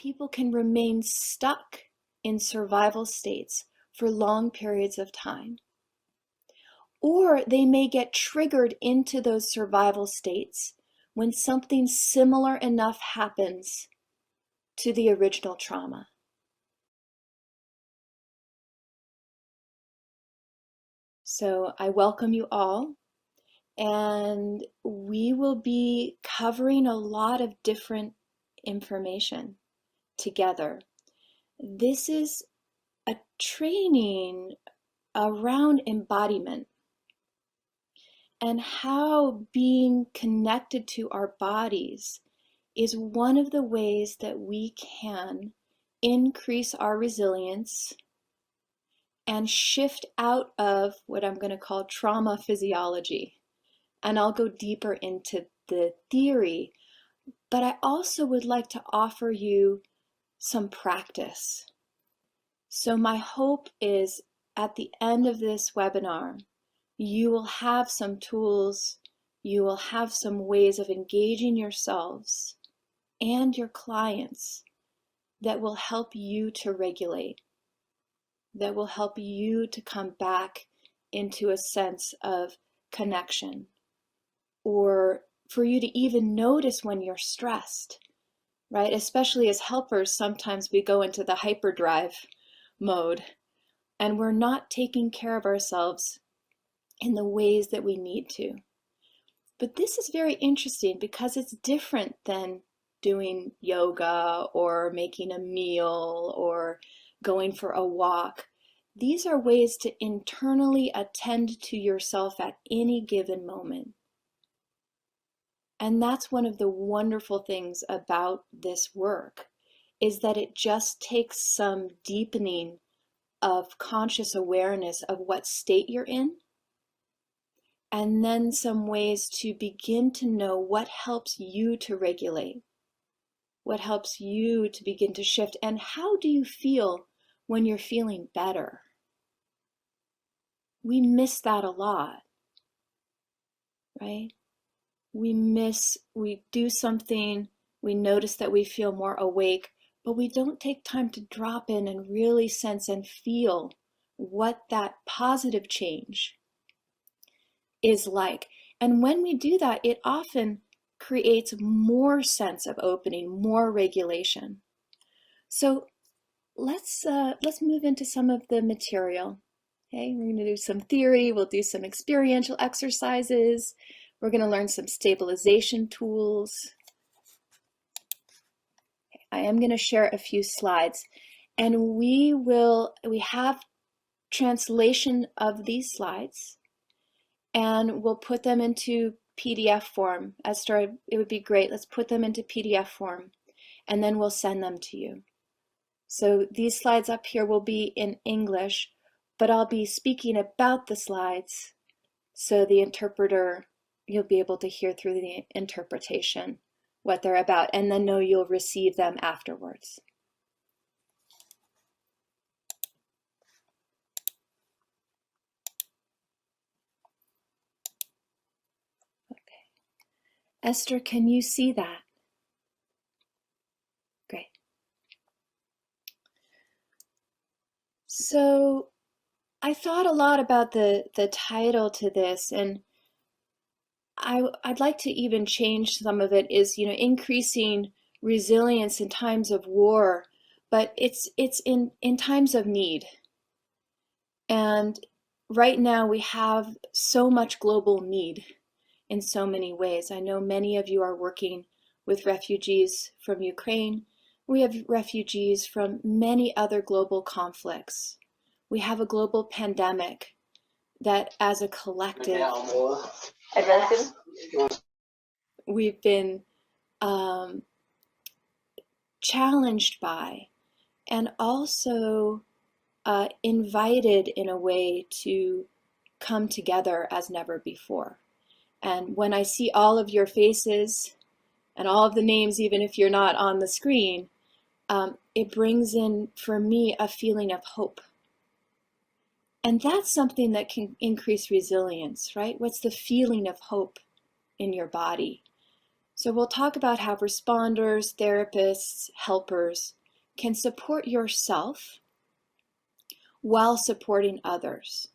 people can remain stuck in survival states for long periods of time. Or they may get triggered into those survival states when something similar enough happens to the original trauma. So I welcome you all, and we will be covering a lot of different information together. This is a training around embodiment and how being connected to our bodies is one of the ways that we can increase our resilience and shift out of what I'm going to call trauma physiology. And I'll go deeper into the theory, but I also would like to offer you some practice. So my hope is at the end of this webinar, you will have some tools, you will have some ways of engaging yourselves and your clients that will help you to regulate, that will help you to come back into a sense of connection, or for you to even notice when you're stressed, right? Especially as helpers, sometimes we go into the hyperdrive mode and we're not taking care of ourselves in the ways that we need to. But this is very interesting because it's different than doing yoga or making a meal or going for a walk. These are ways to internally attend to yourself at any given moment. And that's one of the wonderful things about this work, is that it just takes some deepening of conscious awareness of what state you're in, and then some ways to begin to know what helps you to regulate, what helps you to begin to shift, and how do you feel when you're feeling better. We miss that a lot, right? We do something, we notice that we feel more awake, but we don't take time to drop in and really sense and feel what that positive change is like. And when we do that, it often creates more sense of opening, more regulation. So let's move into some of the material. Okay, we're going to do some theory, we'll do some experiential exercises, we're going to learn some stabilization tools. Okay, I am going to share a few slides, and we have translation of these slides, and we'll put them into PDF form. Esther, it would be great. Let's put them into PDF form, and then we'll send them to you. So these slides up here will be in English, but I'll be speaking about the slides, so the interpreter, you'll be able to hear through the interpretation what they're about, and then know you'll receive them afterwards. Okay. Esther, can you see that? Great. So I thought a lot about the title to this, and I'd like to even change some of it, is, increasing resilience in times of war, but it's in times of need. And right now we have so much global need in so many ways. I know many of you are working with refugees from Ukraine. We have refugees from many other global conflicts. We have a global pandemic that, as a collective, we've been challenged by, and also invited in a way to come together as never before. And when I see all of your faces and all of the names, even if you're not on the screen, it brings in, for me, a feeling of hope. And that's something that can increase resilience, right? What's the feeling of hope in your body? So we'll talk about how responders, therapists, helpers can support yourself while supporting others.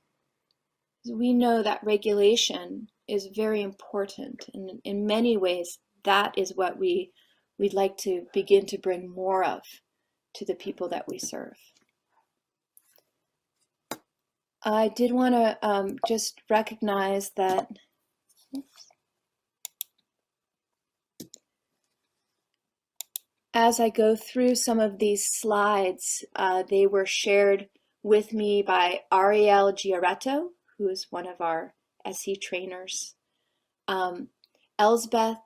We know that regulation is very important, and in many ways, that is what we'd like to begin to bring more of to the people that we serve. I did want to just recognize that as I go through some of these slides, they were shared with me by Ariel Giaretto, who is one of our SE trainers, Elsbeth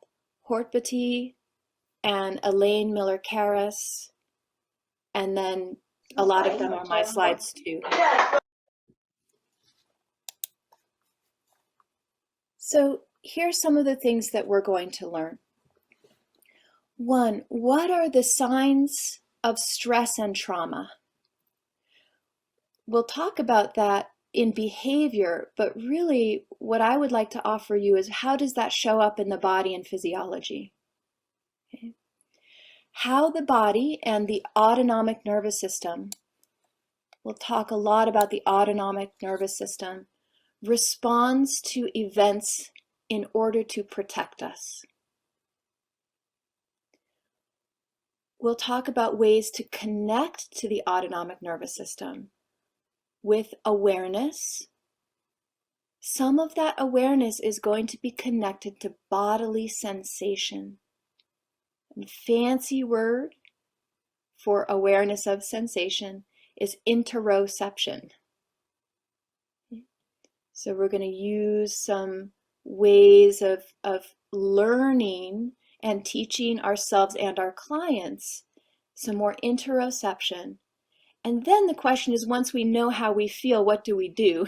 Hortbati, and Elaine Miller-Karras, and then a lot of them are my slides too. So here's some of the things that we're going to learn. One, what are the signs of stress and trauma? We'll talk about that in behavior, but really what I would like to offer you is how does that show up in the body and physiology? Okay. How the body and the autonomic nervous system, we'll talk a lot about the autonomic nervous system, responds to events in order to protect us. We'll talk about ways to connect to the autonomic nervous system with awareness. Some of that awareness is going to be connected to bodily sensation. A fancy word for awareness of sensation is interoception. So we're going to use some ways of learning and teaching ourselves and our clients some more interoception. And then the question is, once we know how we feel, what do we do?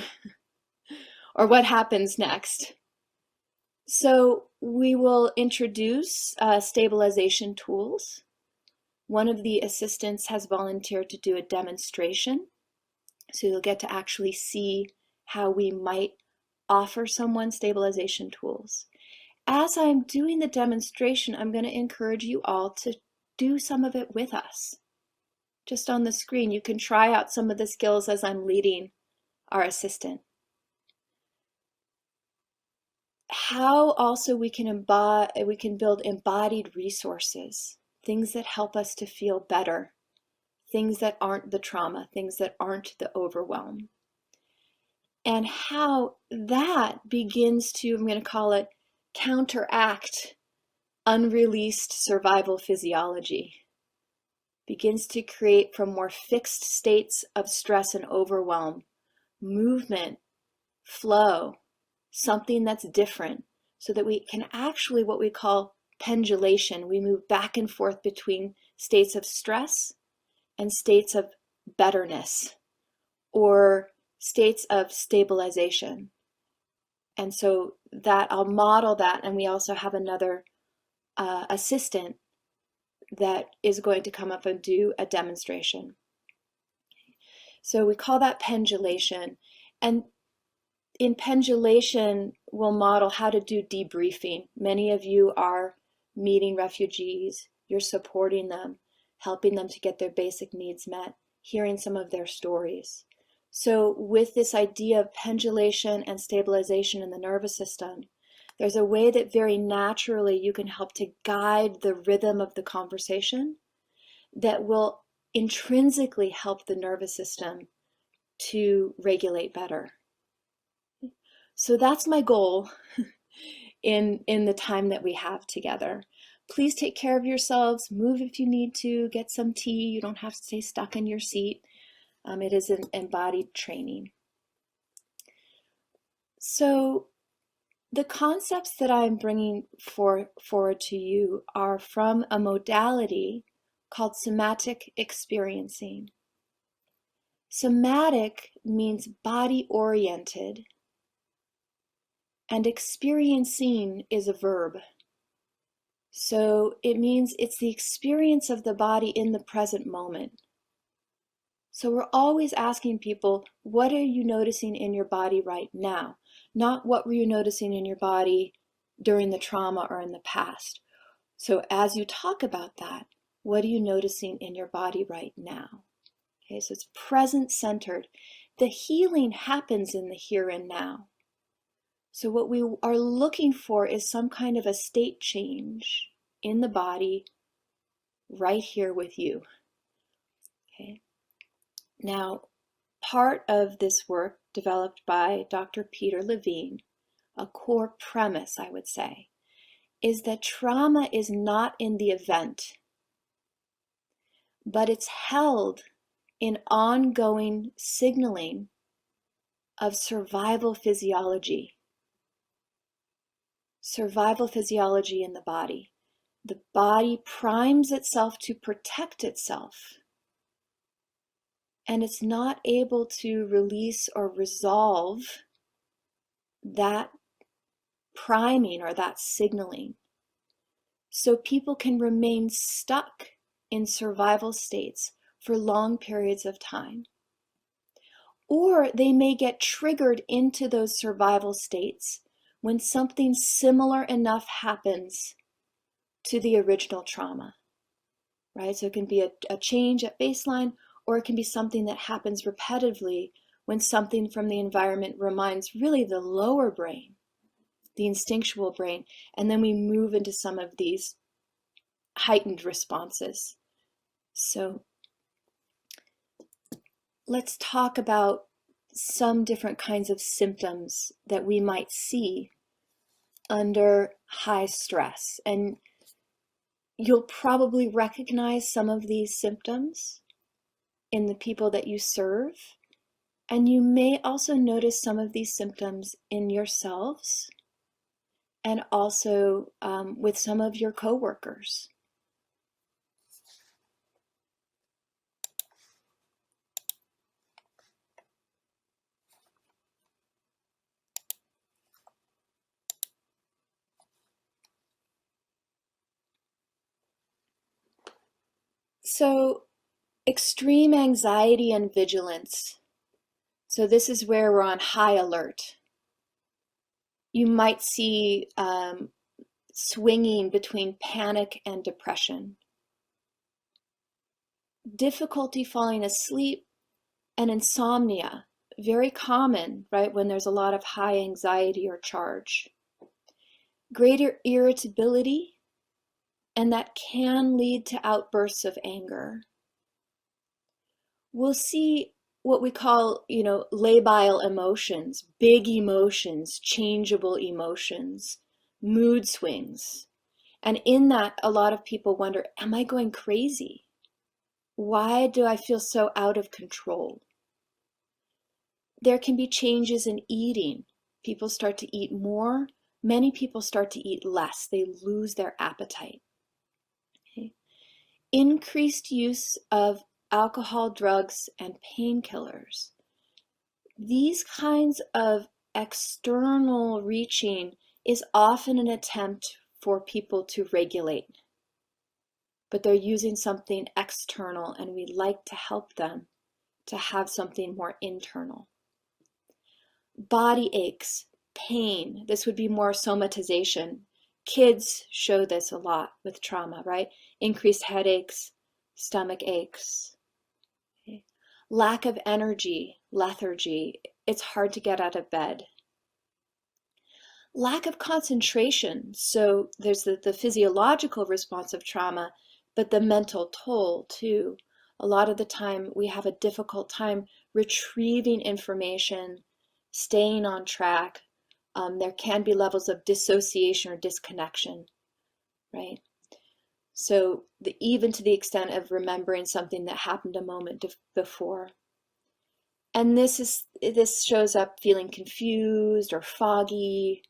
Or what happens next? So we will introduce stabilization tools. One of the assistants has volunteered to do a demonstration. So you'll get to actually see how we might offer someone stabilization tools. As I'm doing the demonstration, I'm going to encourage you all to do some of it with us. Just on the screen, you can try out some of the skills as I'm leading our assistant. How also we can build embodied resources, things that help us to feel better, things that aren't the trauma, things that aren't the overwhelm. And how that begins to, I'm going to call it, counteract unreleased survival physiology. Begins to create from more fixed states of stress and overwhelm, movement, flow, something that's different, so that we can actually, what we call pendulation, we move back and forth between states of stress and states of betterness, or states of stabilization. And so that I'll model that, and we also have another assistant that is going to come up and do a demonstration. So we call that pendulation. And in pendulation, we'll model how to do debriefing. Many of you are meeting refugees, you're supporting them, helping them to get their basic needs met, hearing some of their stories. So with this idea of pendulation and stabilization in the nervous system, there's a way that very naturally you can help to guide the rhythm of the conversation that will intrinsically help the nervous system to regulate better. So that's my goal in the time that we have together. Please take care of yourselves, move if you need to, get some tea. You don't have to stay stuck in your seat. It is an embodied training. So the concepts that I'm bringing forward to you are from a modality called somatic experiencing. Somatic means body-oriented, and experiencing is a verb. So it means it's the experience of the body in the present moment. So we're always asking people, what are you noticing in your body right now? Not what were you noticing in your body during the trauma or in the past. So as you talk about that, what are you noticing in your body right now? Okay, so it's present centered. The healing happens in the here and now. So what we are looking for is some kind of a state change in the body right here with you. Okay. Now, part of this work developed by Dr. Peter Levine, a core premise, I would say, is that trauma is not in the event, but it's held in ongoing signaling of survival physiology. Survival physiology in the body. The body primes itself to protect itself, and it's not able to release or resolve that priming or that signaling. So people can remain stuck in survival states for long periods of time. Or they may get triggered into those survival states when something similar enough happens to the original trauma, right? So it can be a change at baseline, or it can be something that happens repetitively when something from the environment reminds really the lower brain, the instinctual brain, and then we move into some of these heightened responses. So let's talk about some different kinds of symptoms that we might see under high stress. And you'll probably recognize some of these symptoms in the people that you serve. And you may also notice some of these symptoms in yourselves and also with some of your coworkers. So extreme anxiety and vigilance. So this is where we're on high alert. You might see swinging between panic and depression. Difficulty falling asleep and insomnia, very common, right, when there's a lot of high anxiety or charge. Greater irritability, and that can lead to outbursts of anger. We'll see what we call, labile emotions, big emotions, changeable emotions, mood swings. And in that, a lot of people wonder, am I going crazy? Why do I feel so out of control? There can be changes in eating. People start to eat more. Many people start to eat less. They lose their appetite. Okay. Increased use of alcohol, drugs, and painkillers. These kinds of external reaching is often an attempt for people to regulate, but they're using something external, and we'd like to help them to have something more internal. Body aches, pain, this would be more somatization. Kids show this a lot with trauma, right? Increased headaches, stomach aches. Okay. Lack of energy, lethargy, it's hard to get out of bed. Lack of concentration, so there's the physiological response of trauma, but the mental toll too. A lot of the time we have a difficult time retrieving information, staying on track. There can be levels of dissociation or disconnection, right? So even to the extent of remembering something that happened a moment before. And this shows up feeling confused or foggy.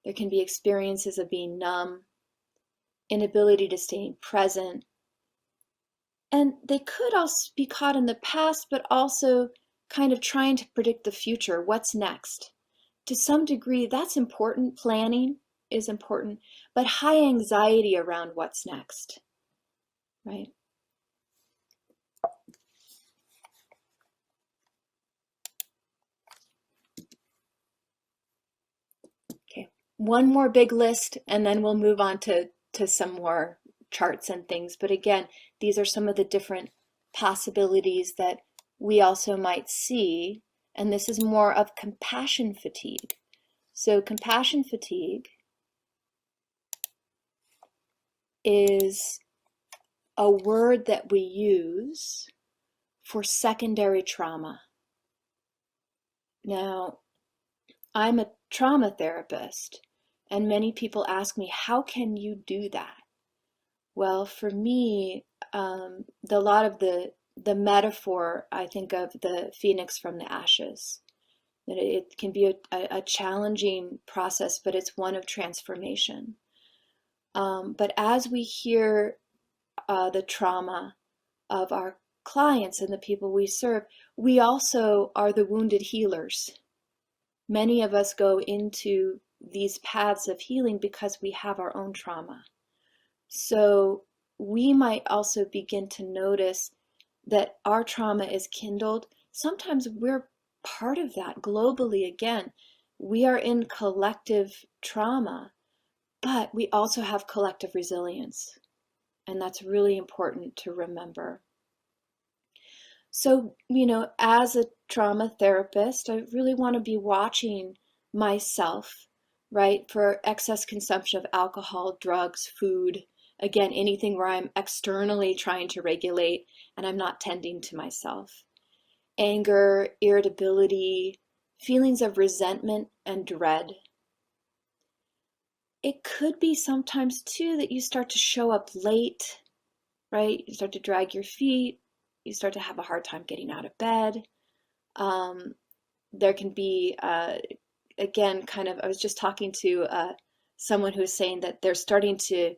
There can be experiences of being numb, inability to stay present. And they could also be caught in the past, but also kind of trying to predict the future. What's next? To some degree, that's important. Planning is important, but high anxiety around what's next, right? Okay, one more big list, and then we'll move on to to some more charts and things. But again, these are some of the different possibilities that we also might see. And this is more of compassion fatigue. So compassion fatigue is a word that we use for secondary trauma. Now, I'm a trauma therapist, and many people ask me, how can you do that? Well, for me, a lot of the metaphor, I think of the phoenix from the ashes. That it can be a challenging process, but it's one of transformation. But as we hear the trauma of our clients and the people we serve, we also are the wounded healers. Many of us go into these paths of healing because we have our own trauma. So we might also begin to notice that our trauma is kindled. Sometimes we're part of that globally. Again, we are in collective trauma, but we also have collective resilience. And that's really important to remember. So, as a trauma therapist, I really want to be watching myself, right, for excess consumption of alcohol, drugs, food. Again, anything where I'm externally trying to regulate and I'm not tending to myself. Anger, irritability, feelings of resentment and dread. It could be sometimes too that you start to show up late, right? You start to drag your feet. You start to have a hard time getting out of bed. There can be, again, I was just talking to someone who's saying that they're starting to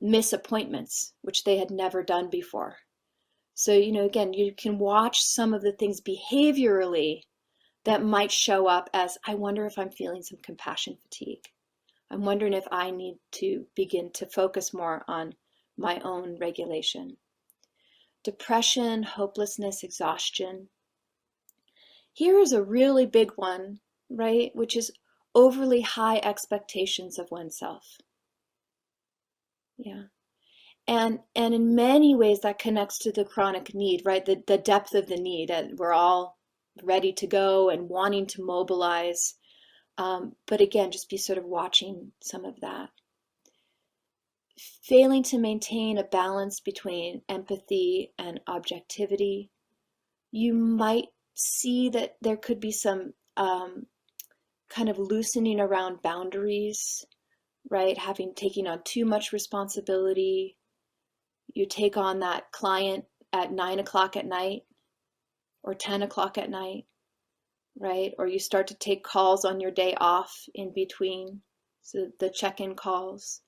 miss appointments, which they had never done before. So, again, you can watch some of the things behaviorally that might show up as, I wonder if I'm feeling some compassion fatigue. I'm wondering if I need to begin to focus more on my own regulation. Depression, hopelessness, exhaustion. Here is a really big one, right? Which is overly high expectations of oneself. Yeah. And in many ways that connects to the chronic need, right? The depth of the need, and we're all ready to go and wanting to mobilize. But again, just be sort of watching some of that. Failing to maintain a balance between empathy and objectivity. You might see that there could be some kind of loosening around boundaries, right? Taking on too much responsibility. You take on that client at 9 o'clock at night or 10 o'clock at night, right? Or you start to take calls on your day off in between, so the check-in calls.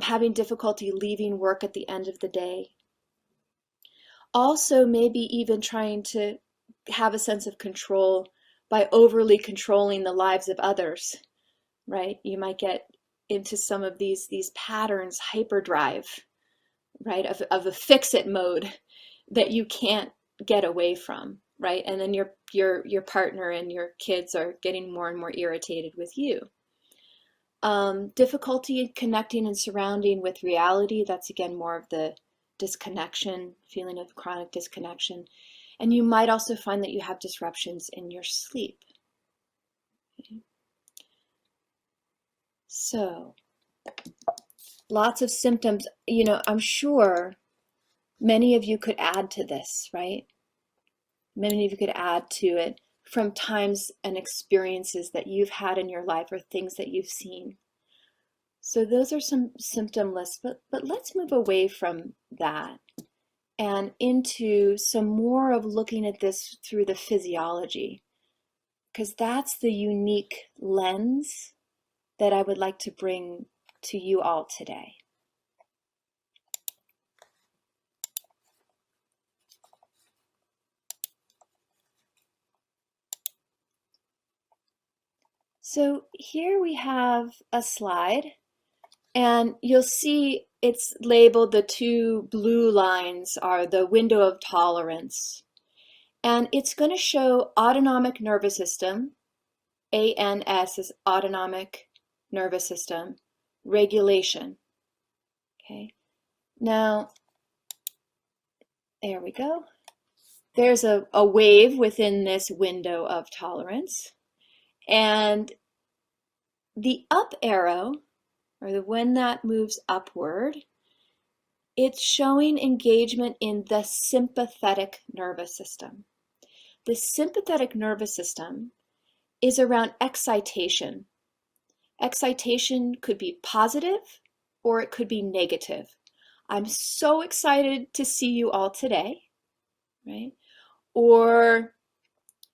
Having difficulty leaving work at the end of the day. Also, maybe even trying to have a sense of control by overly controlling the lives of others, right? You might get into some of these patterns, hyperdrive, right? Of a fix-it mode that you can't get away from, right? And then your partner and your kids are getting more and more irritated with you. Difficulty in connecting and surrounding with reality. That's again more of the disconnection, feeling of chronic disconnection. And you might also find that you have disruptions in your sleep. Okay. So, lots of symptoms. I'm sure many of you could add to this, right? Many of you could add to it from times and experiences that you've had in your life or things that you've seen. So those are some symptom lists, but let's move away from that and into some more of looking at this through the physiology, because that's the unique lens that I would like to bring to you all today. So here we have a slide, and you'll see it's labeled, the two blue lines are the window of tolerance. And it's going to show autonomic nervous system, ANS is autonomic nervous system, regulation, Okay, now, there we go. There's a wave within this window of tolerance. And the up arrow, or when that moves upward, it's showing engagement in the sympathetic nervous system. The sympathetic nervous system is around excitation. Excitation could be positive or it could be negative. I'm so excited to see you all today, right? Or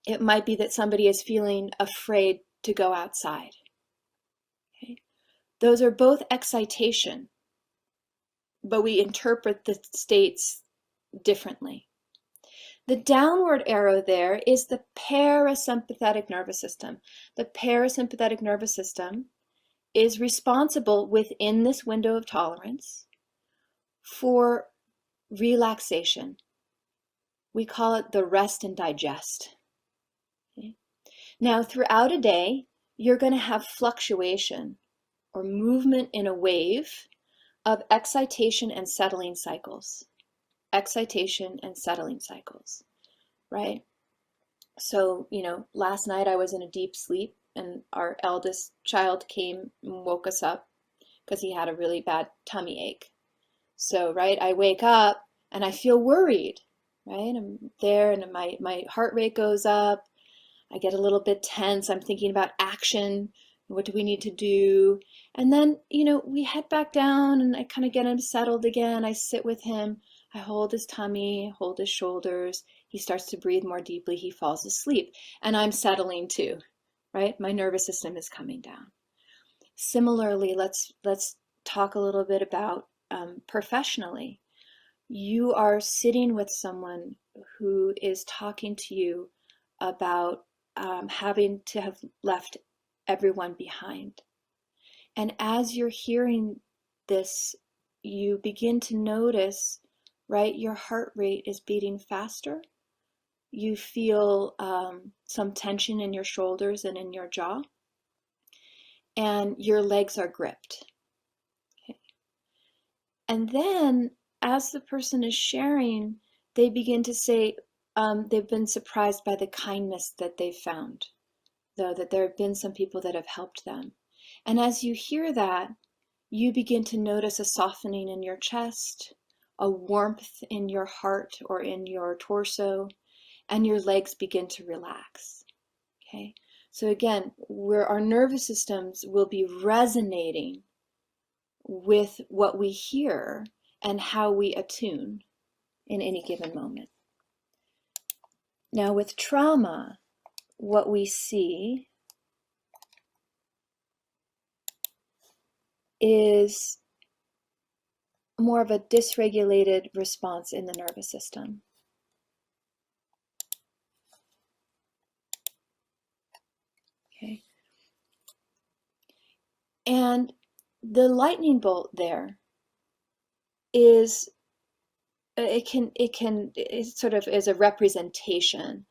it might be that somebody is feeling afraid to go outside. Okay? Those are both excitation, but we interpret the states differently. The downward arrow there is the parasympathetic nervous system. The parasympathetic nervous system is responsible within this window of tolerance for relaxation. We call it the rest and digest. Okay? Now, throughout a day, you're going to have fluctuation or movement in a wave of excitation and settling cycles. Excitation and settling cycles, right? So, last night I was in a deep sleep and our eldest child came and woke us up because he had a really bad tummy ache. So, right, I wake up and I feel worried, right? I'm there and my heart rate goes up. I get a little bit tense. I'm thinking about action. What do we need to do? And then, we head back down and I kind of get him settled again. I sit with him. I hold his tummy, hold his shoulders. He starts to breathe more deeply. He falls asleep. And I'm settling too, right? My nervous system is coming down. Similarly, let's talk a little bit about professionally. You are sitting with someone who is talking to you about having to have left everyone behind. And as you're hearing this, you begin to notice, right, your heart rate is beating faster. You feel some tension in your shoulders and in your jaw, and your legs are gripped. Okay. And then as the person is sharing, they begin to say they've been surprised by the kindness that they've found, though, that there have been some people that have helped them. And as you hear that, you begin to notice a softening in your chest, a warmth in your heart or in your torso, and your legs begin to relax. Okay? So again, where our nervous systems will be resonating with what we hear and how we attune in any given moment. Now with trauma, what we see is more of a dysregulated response in the nervous system. Okay. And the lightning bolt there is, it sort of is a representation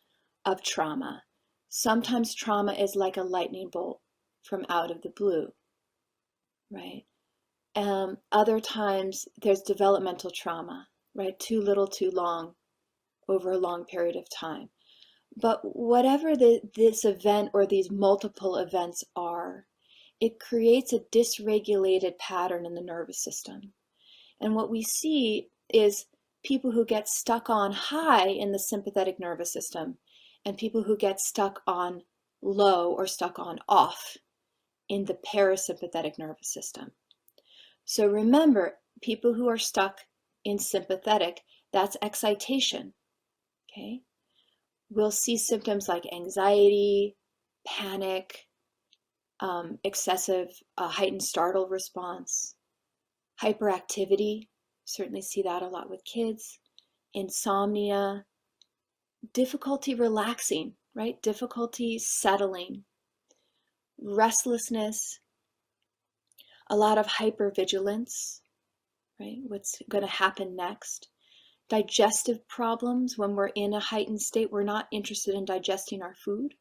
of trauma. Sometimes trauma is like a lightning bolt from out of the blue, right? Other times there's developmental trauma, right? Too little, too long, over a long period of time. But whatever this event or these multiple events are, it creates a dysregulated pattern in the nervous system. And what we see is people who get stuck on high in the sympathetic nervous system and people who get stuck on low or stuck on off in the parasympathetic nervous system. So remember, people who are stuck in sympathetic, that's excitation, okay? We'll see symptoms like anxiety, panic, excessive heightened startle response, hyperactivity, certainly see that a lot with kids, insomnia, difficulty relaxing, right? Difficulty settling, restlessness, a lot of hypervigilance, right? What's going to happen next? Digestive problems. When we're in a heightened state, we're not interested in digesting our food.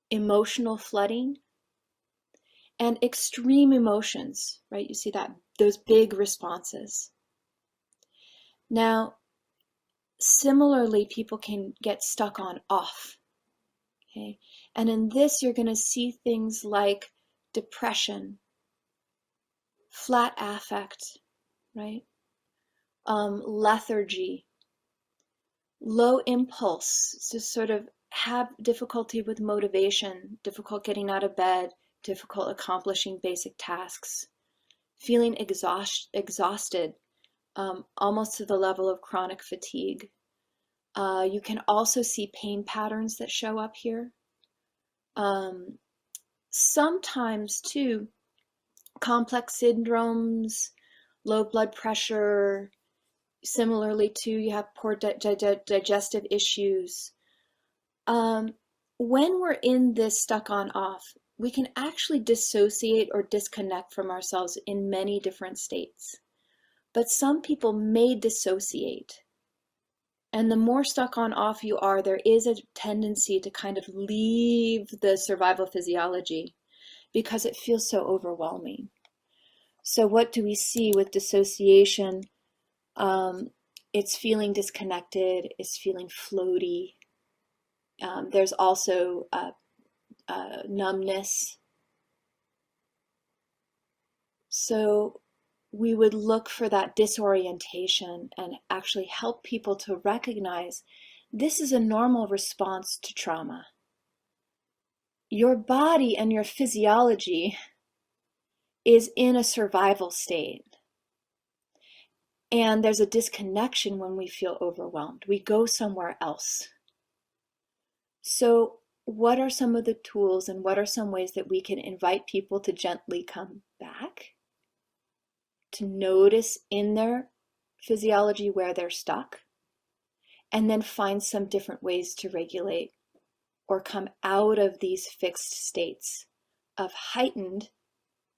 Emotional flooding. and extreme emotions, right? You see that, those big responses. Now, similarly, people can get stuck on off, okay? And in this, you're going to see things like depression, flat affect, right? Lethargy, low impulse, so sort of have difficulty with motivation, difficult getting out of bed, difficult accomplishing basic tasks, feeling exhausted, almost to the level of chronic fatigue. You can also see pain patterns that show up here. Sometimes too, complex syndromes, low blood pressure, similarly too, you have poor digestive issues. When we're in this stuck on off, we can actually dissociate or disconnect from ourselves in many different states. But some people may dissociate. And the more stuck on off you are, there is a tendency to kind of leave the survival physiology because it feels so overwhelming. So what do we see with dissociation? It's feeling disconnected, it's feeling floaty. There's also numbness. So we would look for that disorientation and actually help people to recognize this is a normal response to trauma. Your body and your physiology is in a survival state. And there's a disconnection when we feel overwhelmed. We go somewhere else. So what are some of the tools and what are some ways that we can invite people to gently come back? To notice in their physiology where they're stuck, and then find some different ways to regulate or come out of these fixed states of heightened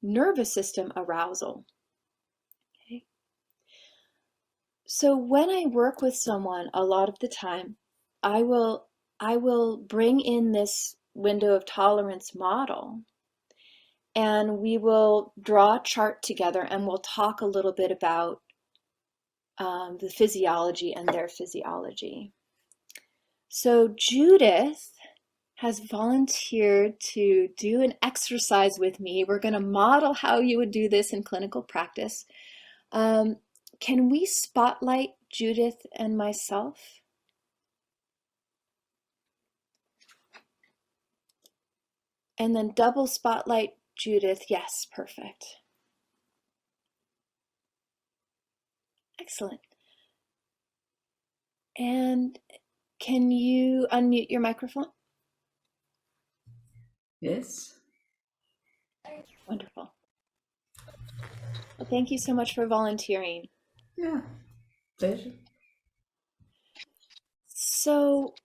nervous system arousal. Okay. So when I work with someone, a lot of the time, I will bring in this window of tolerance model, and we will draw a chart together and we'll talk a little bit about the physiology and their physiology. So Judith has volunteered to do an exercise with me. We're going to model how you would do this in clinical practice. Can we spotlight Judith and myself? And then double spotlight Judith. Yes, perfect. Excellent. And can you unmute your microphone? Yes. Wonderful. Well, thank you so much for volunteering. Yeah, pleasure. So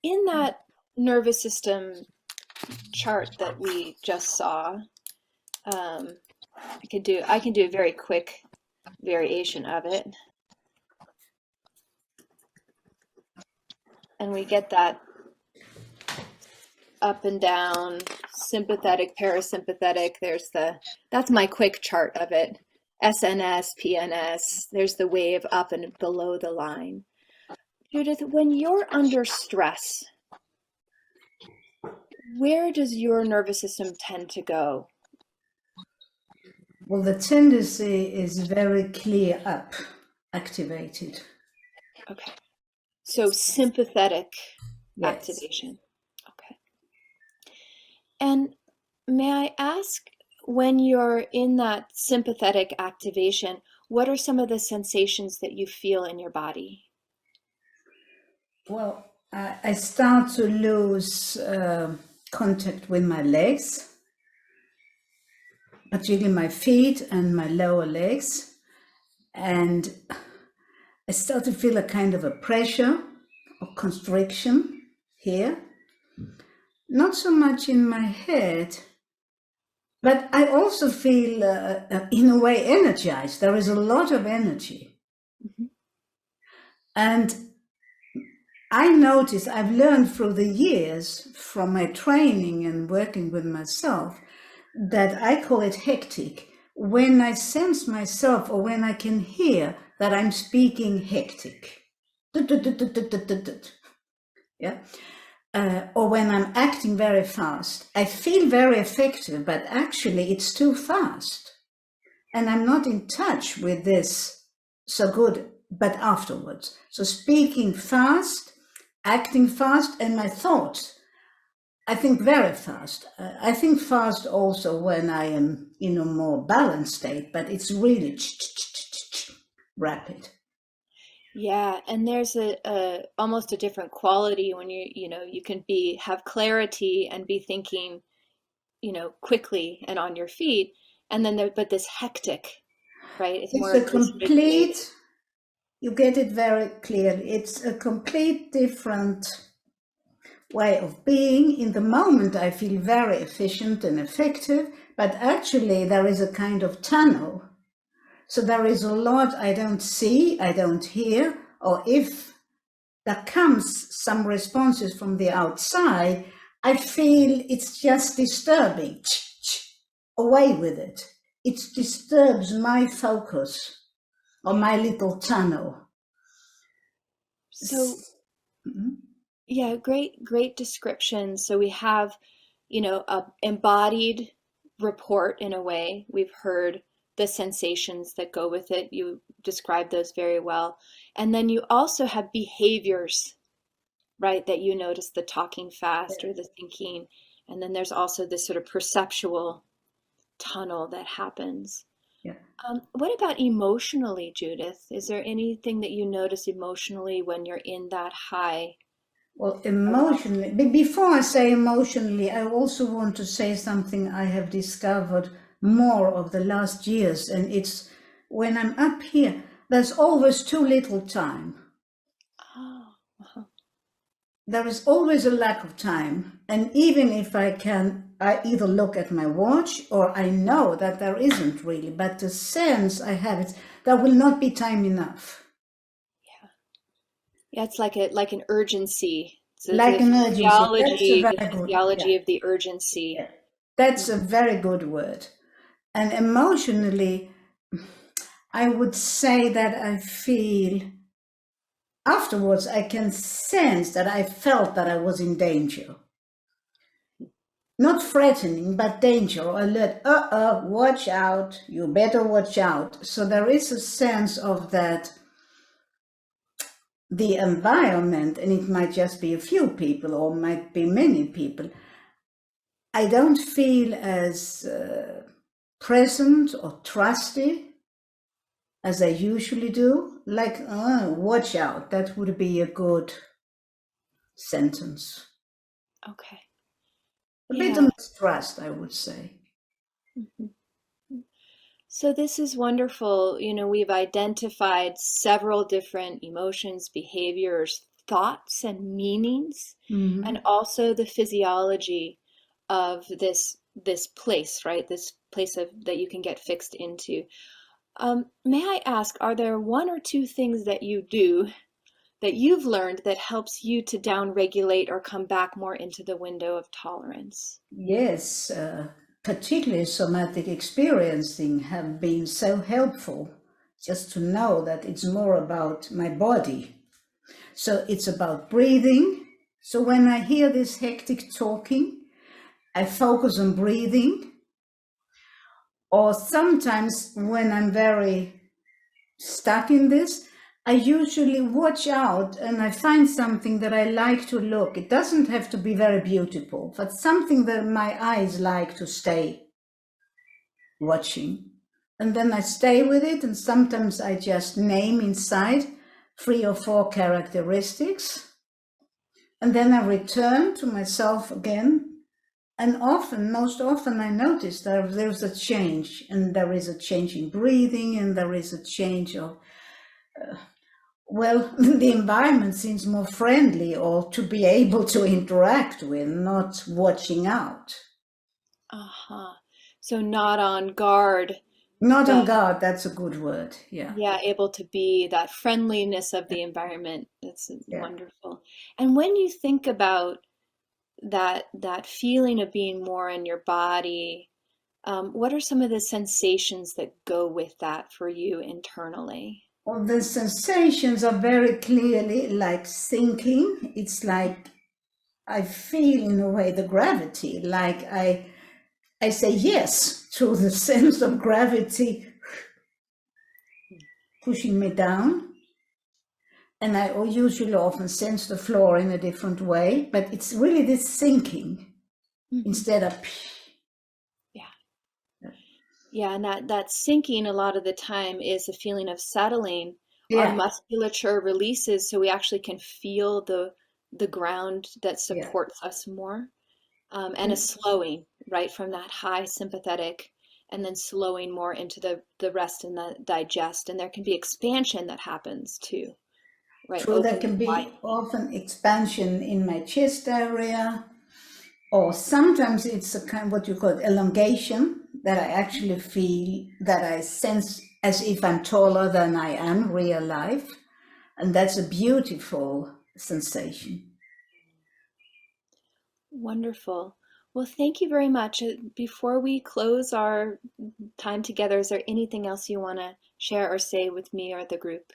in that nervous system chart that we just saw, I can do a very quick variation of it. And we get that up and down, sympathetic, parasympathetic. That's my quick chart of it. SNS, PNS, there's the wave up and below the line. Judith, when you're under stress, where does your nervous system tend to go? Well, the tendency is very clear up, activated. Okay. So sympathetic Yes. activation. Okay. And may I ask, when you're in that sympathetic activation, what are some of the sensations that you feel in your body? Well, I start to lose contact with my legs, particularly my feet and my lower legs. And I start to feel a kind of a pressure or constriction here. Not so much in my head, but I also feel, in a way, energized. There is a lot of energy. Mm-hmm. And I notice, I've learned through the years from my training and working with myself, that I call it hectic. When I sense myself or when I can hear that I'm speaking hectic. Yeah. Or when I'm acting very fast, I feel very effective, but actually it's too fast. And I'm not in touch with this so good, but afterwards. So speaking fast, acting fast, and my thoughts, I think very fast. I think fast also when I am in a more balanced state, but it's really rapid. Yeah, and there's a almost a different quality when you can have clarity and be thinking, quickly and on your feet, and then but this hectic, right? It's It's more a of this rigidity. complete, you get it very clearly. It's a complete different way of being. In the moment, I feel very efficient and effective, but actually, there is a kind of tunnel. So there is a lot I don't see, I don't hear, or if there comes some responses from the outside, I feel it's just disturbing. Away with it. It disturbs my focus or Yeah. my little tunnel. So Mhm. yeah, great description. So we have, a embodied report in a way. We've heard the sensations that go with it. You described those very well. And then you also have behaviors, right? That you notice, the talking fast or the thinking. And then there's also this sort of perceptual tunnel that happens. Yeah. What about emotionally, Judith? Is there anything that you notice emotionally when you're in that high? Well, emotionally, before I say emotionally, I also want to say something I have discovered more of the last years, and it's when I'm up here, there's always too little time. Oh, uh-huh. There is always a lack of time. And even if I can, I either look at my watch or I know that there isn't really, but the sense I have is there will not be time enough. Yeah. Yeah, it's like an urgency. So Like an urgency. That's a the very good, yeah, physiology of the urgency. yeah. That's Mm. a very good word. And emotionally, I would say that I feel afterwards, I can sense that I felt that I was in danger. Not threatening, but danger or alert. Watch out. You better watch out. So there is a sense of that the environment, and it might just be a few people or might be many people, I don't feel as present or trusty as I usually do. Like, watch out. That would be a good sentence. Okay. A bit Yeah. of mistrust, I would say. Mhm. So this is wonderful. We've identified several different emotions, behaviors, thoughts, and meanings, and Mm-hmm. also the physiology of this place, right? This place that you can get fixed into. May I ask, are there one or two things that you do that you've learned that helps you to downregulate or come back more into the window of tolerance? Yes, particularly somatic experiencing have been so helpful just to know that it's more about my body. So it's about breathing. So when I hear this hectic talking, I focus on breathing. Or sometimes when I'm very stuck in this, I usually watch out and I find something that I like to look. It doesn't have to be very beautiful, but something that my eyes like to stay watching. And then I stay with it, and sometimes I just name inside 3 or 4 characteristics. And then I return to myself again. And often, most often, I notice that there's a change, and there is a change in breathing, and there is a change of, well, the environment seems more friendly or to be able to interact with, not watching out. Uh-huh. So not on guard, Not on but guard, that's a good word. Yeah. yeah, able to be that friendliness of the environment. That's Yeah. wonderful. And when you think about that feeling of being more in your body, What are some of the sensations that go with that for you internally? Well, the sensations are very clearly like sinking. It's like I feel in a way the gravity, like I say yes to the sense of gravity pushing me down. And I usually often sense the floor in a different way, but it's really this sinking Hmm. instead of Yeah. Yeah, and that sinking a lot of the time is a feeling of settling. Our yeah, musculature releases so we actually can feel the ground that yeah. supports us more. And a And slowing, right, from that high sympathetic and then slowing more into the rest and the digest. And there can be expansion that happens too, right? true, there Opening, can be widening. often expansion in my chest area, or sometimes it's a kind of what you call elongation that I actually feel that I sense as if I'm taller than I am real life. And that's a beautiful sensation. Wonderful. Well, thank you very much. Before we close our time together, is there anything else you want to share or say with me or the group?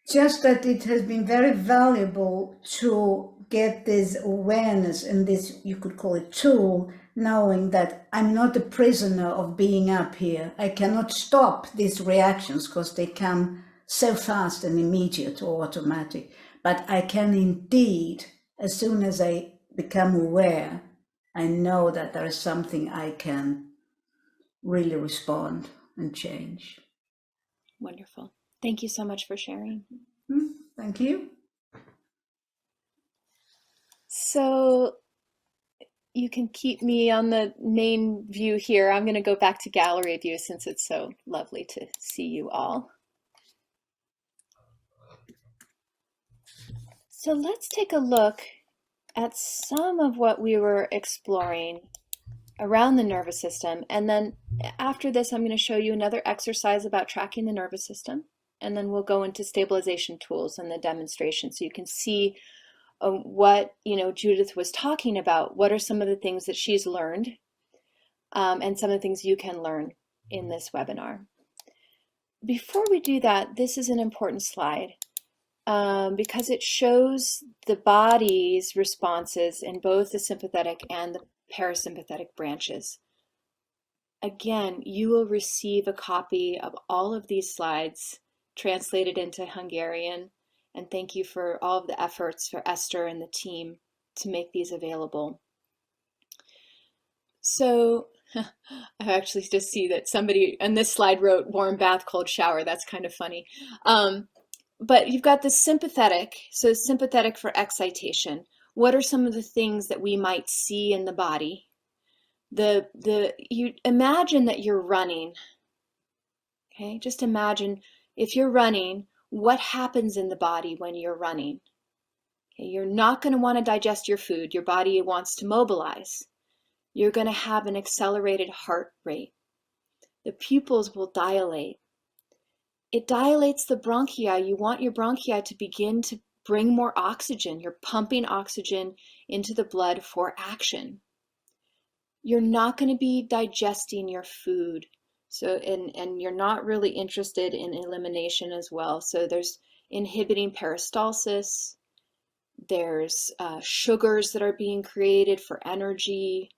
Just that it has been very valuable to get this awareness and this, you could call it tool, knowing that I'm not a prisoner of being up here. I cannot stop these reactions because they come so fast and immediate or automatic. But I can indeed, as soon as I become aware, I know that there is something I can really respond and change. Wonderful. Thank you so much for sharing. Thank you. So you can keep me on the main view here. I'm going to go back to gallery view since it's so lovely to see you all. So let's take a look at some of what we were exploring around the nervous system. And then after this, I'm going to show you another exercise about tracking the nervous system. And then we'll go into stabilization tools and the demonstration so you can see what Judith was talking about. What are some of the things that she's learned and some of the things you can learn in this webinar. Before we do that, this is an important slide because it shows the body's responses in both the sympathetic and the parasympathetic branches. Again, you will receive a copy of all of these slides translated into Hungarian, and thank you for all of the efforts for Esther and the team to make these available. So I actually just see that somebody on this slide wrote warm bath, cold shower. That's kind of funny. But you've got the sympathetic, so sympathetic for excitation. What are some of the things that we might see in the body? You imagine that you're running. Okay, just imagine if you're running, what happens in the body when you're running? Okay, you're not going to want to digest your food. Your body wants to mobilize. You're going to have an accelerated heart rate. The pupils will dilate. It dilates the bronchi. You want your bronchi to begin to bring more oxygen. You're pumping oxygen into the blood for action. You're not going to be digesting your food. So, and you're not really interested in elimination as well. So there's inhibiting peristalsis. There's sugars that are being created for energy,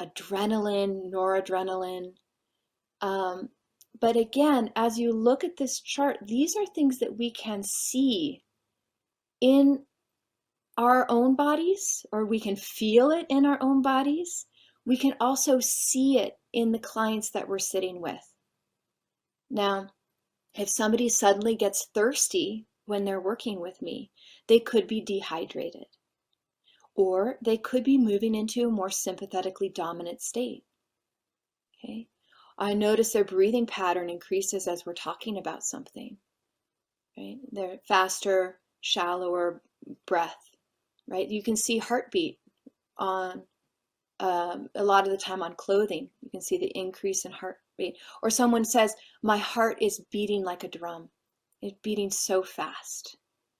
adrenaline, noradrenaline. But again, as you look at this chart, these are things that we can see in our own bodies, or we can feel it in our own bodies. We can also see it in the clients that we're sitting with. Now, if somebody suddenly gets thirsty when they're working with me, they could be dehydrated, or they could be moving into a more sympathetically dominant state. Okay. I notice their breathing pattern increases as we're talking about something, right? They're faster, shallower breath, right? You can see heartbeat on a lot of the time on clothing. You can see the increase in heartbeat. Or someone says, my heart is beating like a drum. It's beating so fast,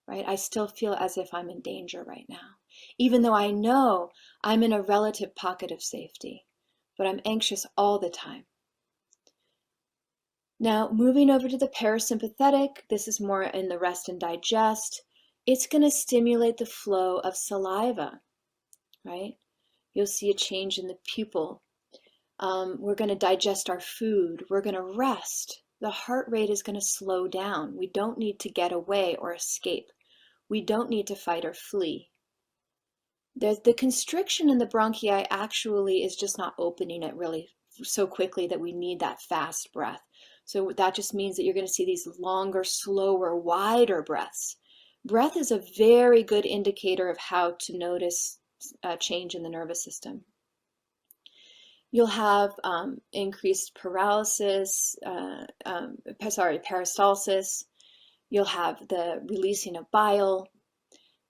right? I still feel as if I'm in danger right now, even though I know I'm in a relative pocket of safety. but I'm anxious all the time. Now, moving over to the parasympathetic, this is more in the rest and digest. It's going to stimulate the flow of saliva, right? You'll see a change in the pupil. We're going to digest our food. We're going to rest. The heart rate is going to slow down. We don't need to get away or escape. We don't need to fight or flee. The constriction in the bronchi actually is just not opening it really so quickly that we need that fast breath. So that just means that you're going to see these longer, slower, wider breaths. Breath is a very good indicator of how to notice change in the nervous system. You'll have increased peristalsis. You'll have the releasing of bile.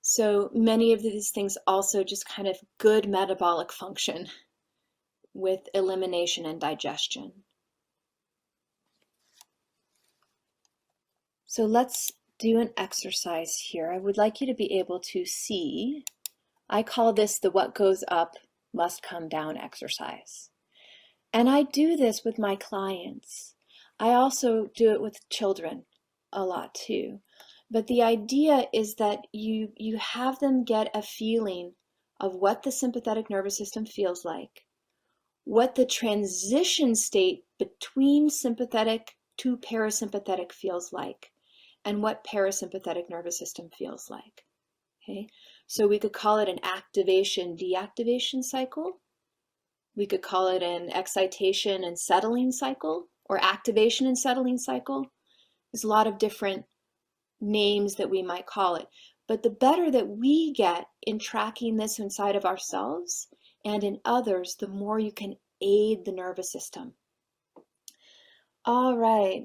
So many of these things also just kind of good metabolic function with elimination and digestion. So let's do an exercise here. I would like you to be able to see, I call this the what goes up must come down exercise. And I do this with my clients. I also do it with children a lot too. But the idea is that you have them get a feeling of what the sympathetic nervous system feels like, what the transition state between sympathetic to parasympathetic feels like, and what parasympathetic nervous system feels like. Okay, so we could call it an activation deactivation cycle. We could call it an excitation and settling cycle, or activation and settling cycle. There's a lot of different names that we might call it. But the better that we get in tracking this inside of ourselves and in others, the more you can aid the nervous system. All right,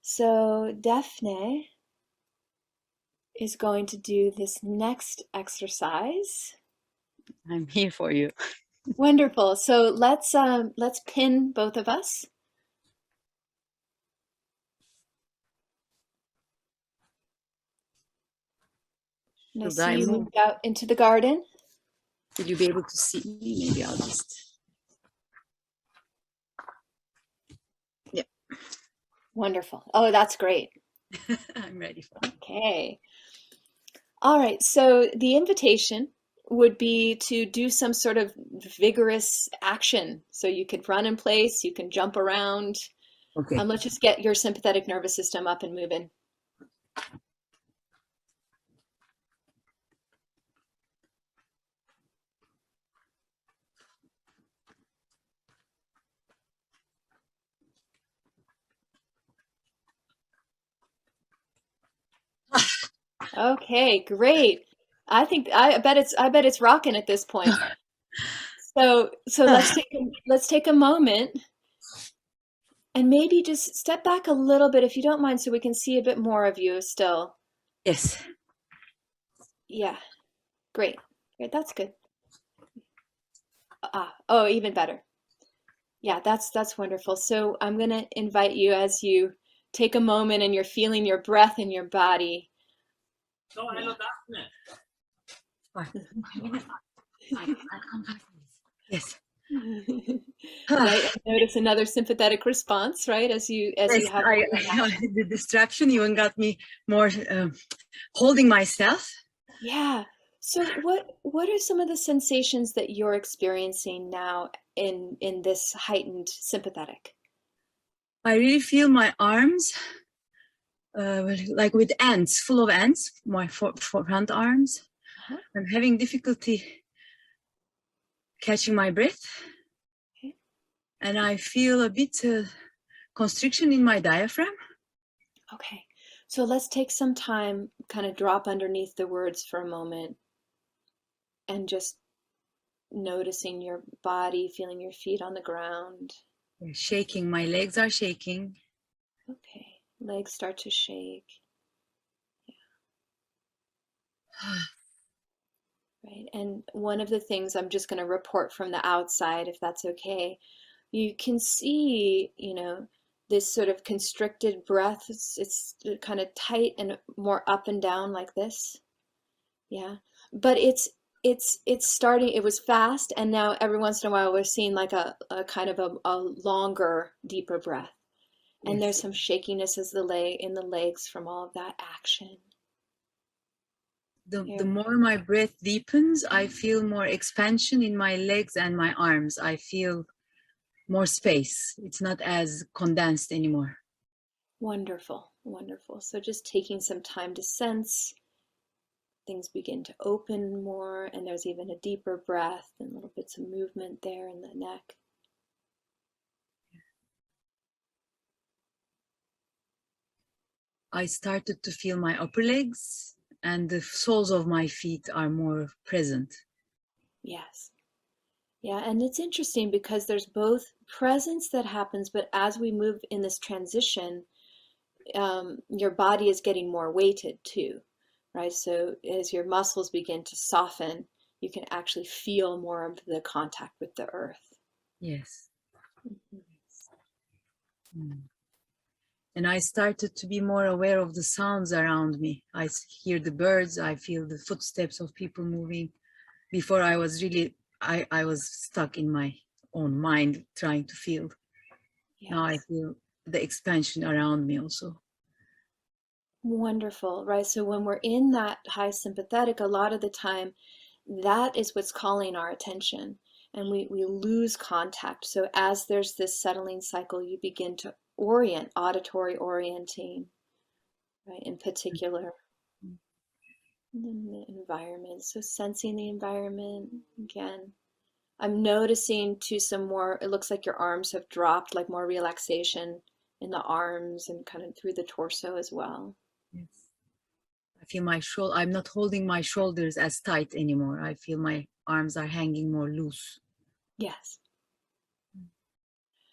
so Daphne is going to do this next exercise. I'm here for you. Wonderful. So let's pin both of us. And I see you moved out into the garden. Will you be able to see me? Maybe I'll just. Yeah. Wonderful. Oh, that's great. I'm ready for it. Okay. All right. So the invitation would be to do some sort of vigorous action. So you could run in place, you can jump around. Okay. Let's just get your sympathetic nervous system up and moving. Okay, great. I bet it's rocking at this point. So let's take a moment and maybe just step back a little bit if you don't mind so we can see a bit more of you still. Yes. Yeah. Great. Great. That's good. Oh, even better. Yeah, that's wonderful. So I'm going to invite you as you take a moment and you're feeling your breath in your body. So hello, Daphne. Yes. Right, and notice another sympathetic response, right? As you have the distraction even got me more holding myself. Yeah. So what are some of the sensations that you're experiencing now in this heightened sympathetic? I really feel my arms like with ants, full of ants, my front arms. Uh-huh. I'm having difficulty catching my breath. Okay. And I feel a bit constriction in my diaphragm. Okay. So let's take some time, kind of drop underneath the words for a moment and just noticing your body, feeling your feet on the ground. They're shaking. My legs are shaking. Okay. Legs start to shake. Yeah. Right. And one of the things I'm just going to report from the outside, if that's okay, you can see, this sort of constricted breath. It's kind of tight and more up and down like this. Yeah. But it's it's starting, it was fast, and now every once in a while we're seeing like a kind of a longer, deeper breath. And there's Yes. some shakiness as in the legs from all of that action. The Here. more my breath deepens, I feel more expansion in my legs and my arms. I feel more space. It's not as condensed anymore. Wonderful, wonderful. So just taking some time to sense, things begin to open more, and there's even a deeper breath and little bits of movement there in the neck. I started to feel my upper legs and the soles of my feet are more present. Yes. Yeah, and it's interesting because there's both presence that happens, but as we move in this transition, your body is getting more weighted too, right? So as your muscles begin to soften, you can actually feel more of the contact with the earth. Yes. Mhm. Mm. And I started to be more aware of the sounds around me. I hear the birds, I feel the footsteps of people moving. Before I was really, I was stuck in my own mind trying to feel. Now I Yes. feel the expansion around me also. Wonderful, right? So when we're in that high sympathetic, a lot of the time, that is what's calling our attention, and we lose contact. So as there's this settling cycle, you begin to orient, auditory orienting, right? In particular, in the environment. So sensing the environment again. I'm noticing too some more, it looks like your arms have dropped, like more relaxation in the arms and kind of through the torso as well. Yes. I feel my shoulder, I'm not holding my shoulders as tight anymore. I feel my arms are hanging more loose. Yes.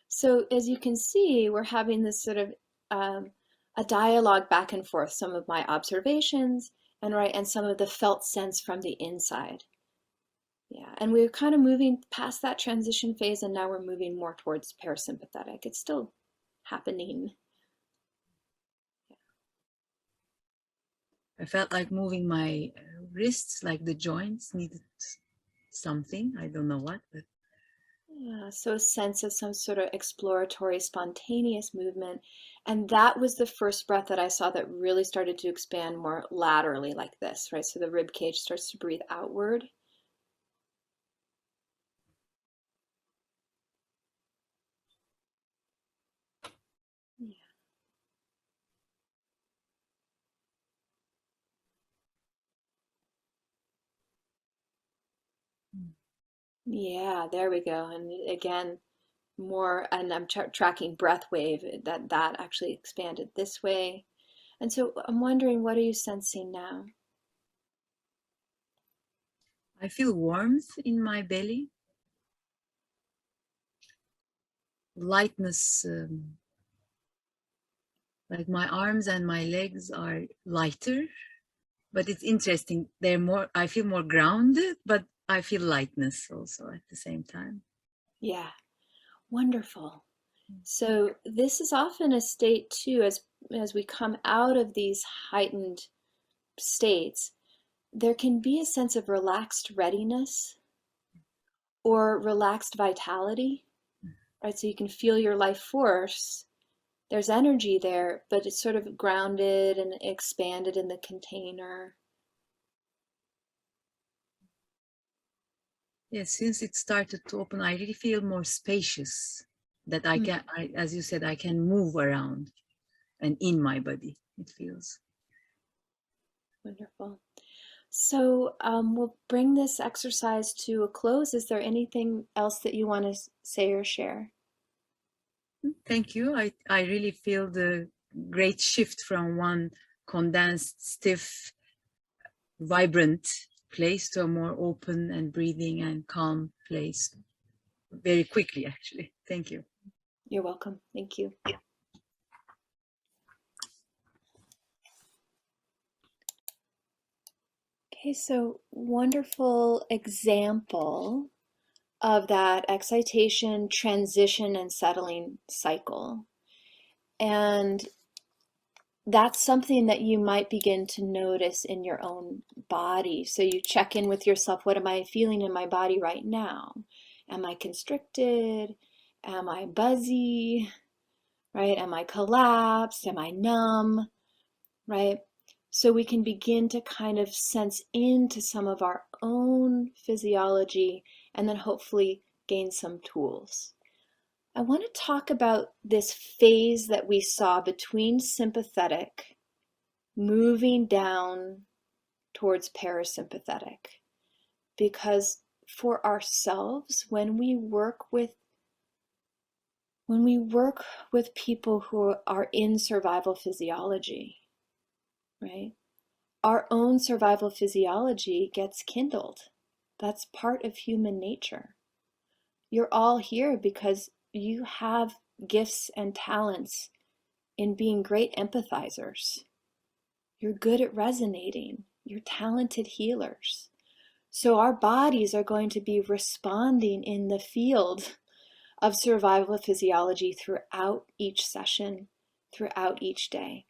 So as you can see, we're having this sort of a dialogue back and forth, some of my observations and some of the felt sense from the inside. Yeah, and we're kind of moving past that transition phase, and now we're moving more towards parasympathetic. It's still happening. I felt like moving my wrists, like the joints needed something. I don't know what, but Yeah, so a sense of some sort of exploratory, spontaneous movement. And that was the first breath that I saw that really started to expand more laterally like this, right? So the rib cage starts to breathe outward. Yeah, there we go. And again, more, and I'm tracking breath wave that actually expanded this way. And so I'm wondering, what are you sensing now? I feel warmth in my belly, lightness, like my arms and my legs are lighter, but it's interesting. They're more, I feel more grounded, but I feel lightness also at the same time. Yeah, wonderful. So this is often a state too, as we come out of these heightened states, there can be a sense of relaxed readiness or relaxed vitality, right? So you can feel your life force. There's energy there, but it's sort of grounded and expanded in the container. Yes, since it started to open, I really feel more spacious that I Mm, can, as you said, I can move around and in my body, it feels. wonderful. So we'll bring this exercise to a close. Is there anything else that you want to say or share? Thank you. I really feel the great shift from one condensed, stiff, vibrant place to a more open and breathing and calm place very quickly, actually. Thank you. You're welcome. Thank you. Okay, so wonderful example of that excitation, transition, and settling cycle. And that's something that you might begin to notice in your own body. So you check in with yourself. What am I feeling in my body right now? Am I constricted? Am I buzzy? Right? Am I collapsed? Am I numb? Right? So we can begin to kind of sense into some of our own physiology and then hopefully gain some tools. I want to talk about this phase that we saw between sympathetic moving down towards parasympathetic, because for ourselves, when we work with people who are in survival physiology, right? Our own survival physiology gets kindled. That's part of human nature. You're all here because you have gifts and talents in being great empathizers. You're good at resonating. You're talented healers. So our bodies are going to be responding in the field of survival physiology throughout each session, throughout each day.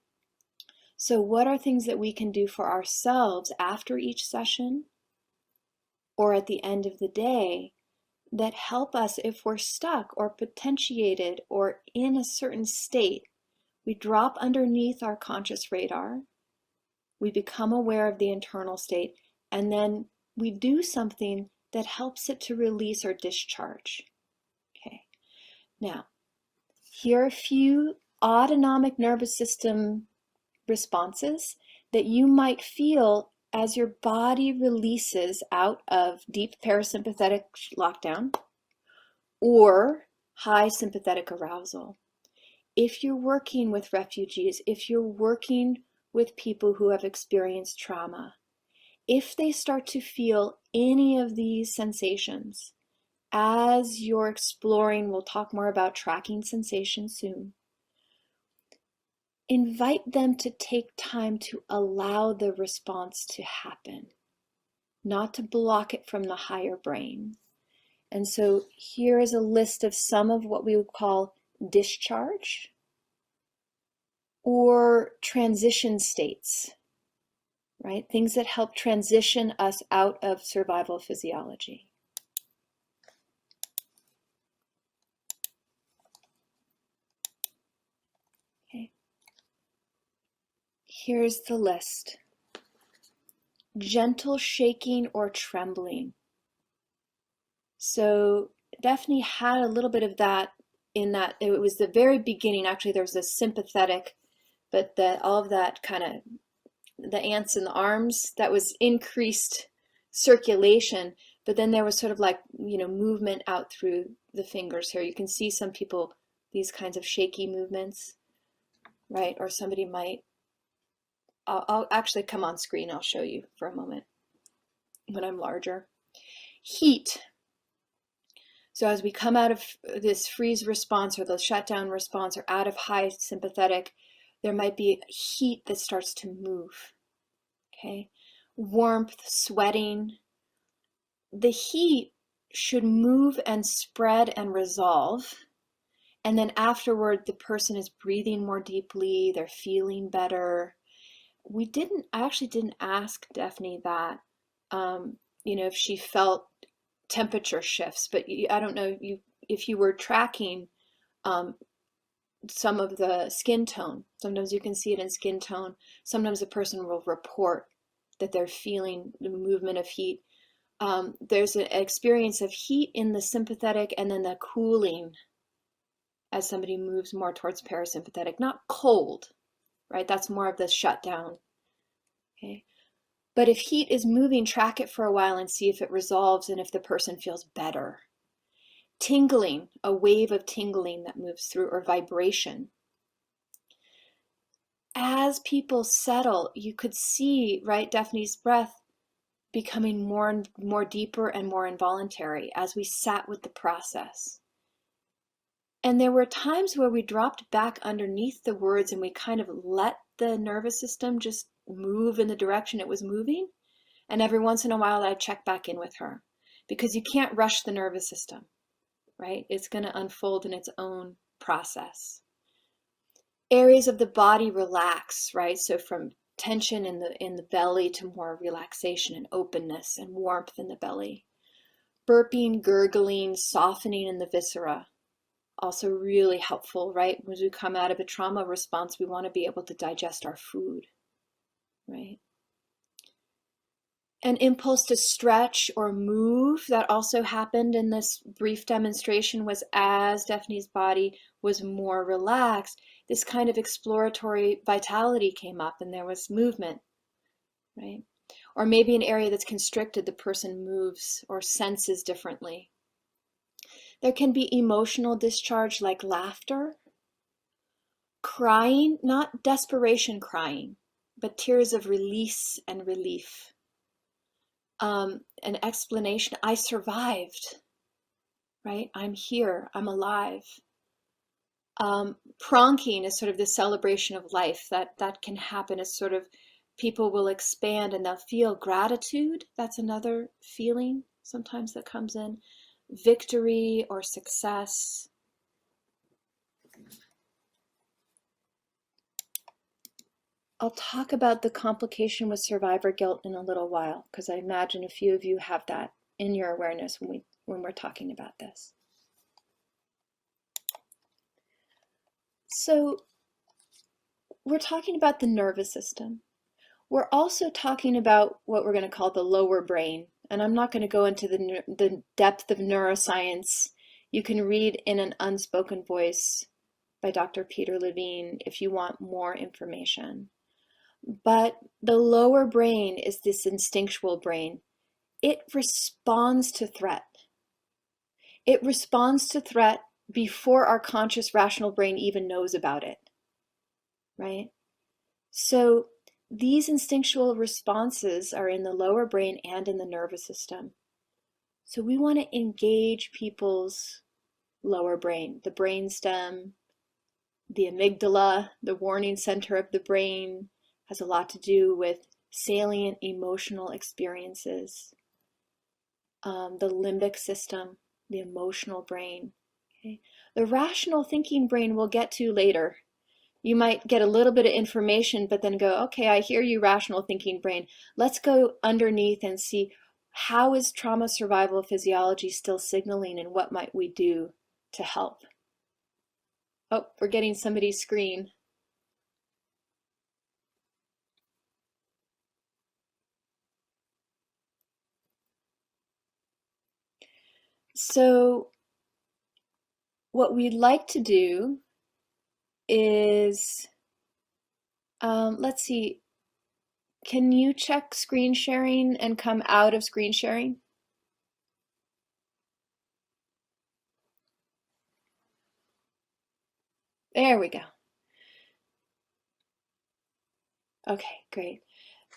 So what are things that we can do for ourselves after each session or at the end of the day that help us if we're stuck or potentiated or in a certain state? We drop underneath our conscious radar, we become aware of the internal state, and then we do something that helps it to release or discharge. Okay. Now, here are a few autonomic nervous system responses that you might feel as your body releases out of deep parasympathetic lockdown or high sympathetic arousal. If you're working with refugees, if you're working with people who have experienced trauma, if they start to feel any of these sensations as you're exploring, we'll talk more about tracking sensations soon, invite them to take time to allow the response to happen, not to block it from the higher brain. And so here is a list of some of what we would call discharge or transition states, right? Things that help transition us out of survival physiology. Okay. Here's the list. Gentle shaking or trembling. So Daphne had a little bit of that in that it was the very beginning. Actually, there was a sympathetic, but all of that kind of the ants in the arms, that was increased circulation. But then there was sort of like, movement out through the fingers here. You can see some people, these kinds of shaky movements, right? Or somebody might, I'll actually come on screen. I'll show you for a moment when I'm larger. Heat. So as we come out of this freeze response or the shutdown response or out of high sympathetic, there might be heat that starts to move. Okay. Warmth, sweating. The heat should move and spread and resolve. And then afterward, the person is breathing more deeply, they're feeling better. I actually didn't ask Daphne that, if she felt temperature shifts, but I don't know if you were tracking some of the skin tone. Sometimes you can see it in skin tone. Sometimes a person will report that they're feeling the movement of heat. There's an experience of heat in the sympathetic and then the cooling as somebody moves more towards parasympathetic, not cold, right? That's more of the shutdown. Okay. But if heat is moving, track it for a while and see if it resolves and if the person feels better. Tingling, a wave of tingling that moves through, or vibration. As people settle, you could see, right, Daphne's breath becoming more and more deeper and more involuntary as we sat with the process. And there were times where we dropped back underneath the words and we kind of let the nervous system just move in the direction it was moving. And every once in a while, I'd check back in with her, because you can't rush the nervous system, right? It's going to unfold in its own process. areas of the body relax, right? So from tension in the belly to more relaxation and openness and warmth in the belly. Burping, gurgling, softening in the viscera. Also really helpful, right? When we come out of a trauma response, we want to be able to digest our food, right? An impulse to stretch or move that also happened in this brief demonstration was as Daphne's body was more relaxed, this kind of exploratory vitality came up and there was movement, right? Or maybe an area that's constricted, the person moves or senses differently. There can be emotional discharge like laughter, crying, not desperation crying, but tears of release and relief. An explanation, I survived, right? I'm here, I'm alive. Pronking is sort of the celebration of life that can happen as sort of people will expand and they'll feel gratitude. That's another feeling sometimes that comes in. Victory or success. I'll talk about the complication with survivor guilt in a little while, because I imagine a few of you have that in your awareness when we're talking about this. So we're talking about the nervous system. We're also talking about what we're going to call the lower brain. And I'm not going to go into the depth of neuroscience. You can read In an Unspoken Voice by Dr. Peter Levine if you want more information. But the lower brain is this instinctual brain. It responds to threat. It responds to threat before our conscious rational brain even knows about it, right? So these instinctual responses are in the lower brain and in the nervous system. So we want to engage people's lower brain, the brainstem, the amygdala, the warning center of the brain, has a lot to do with salient emotional experiences. The limbic system, the emotional brain. Okay? The rational thinking brain we'll get to later. You might get a little bit of information, but then go, okay, I hear you, rational thinking brain. Let's go underneath and see how is trauma survival physiology still signaling and what might we do to help? Oh, we're getting somebody's screen. So what we'd like to do is, let's see, can you check screen sharing and come out of screen sharing? There we go. Okay, great.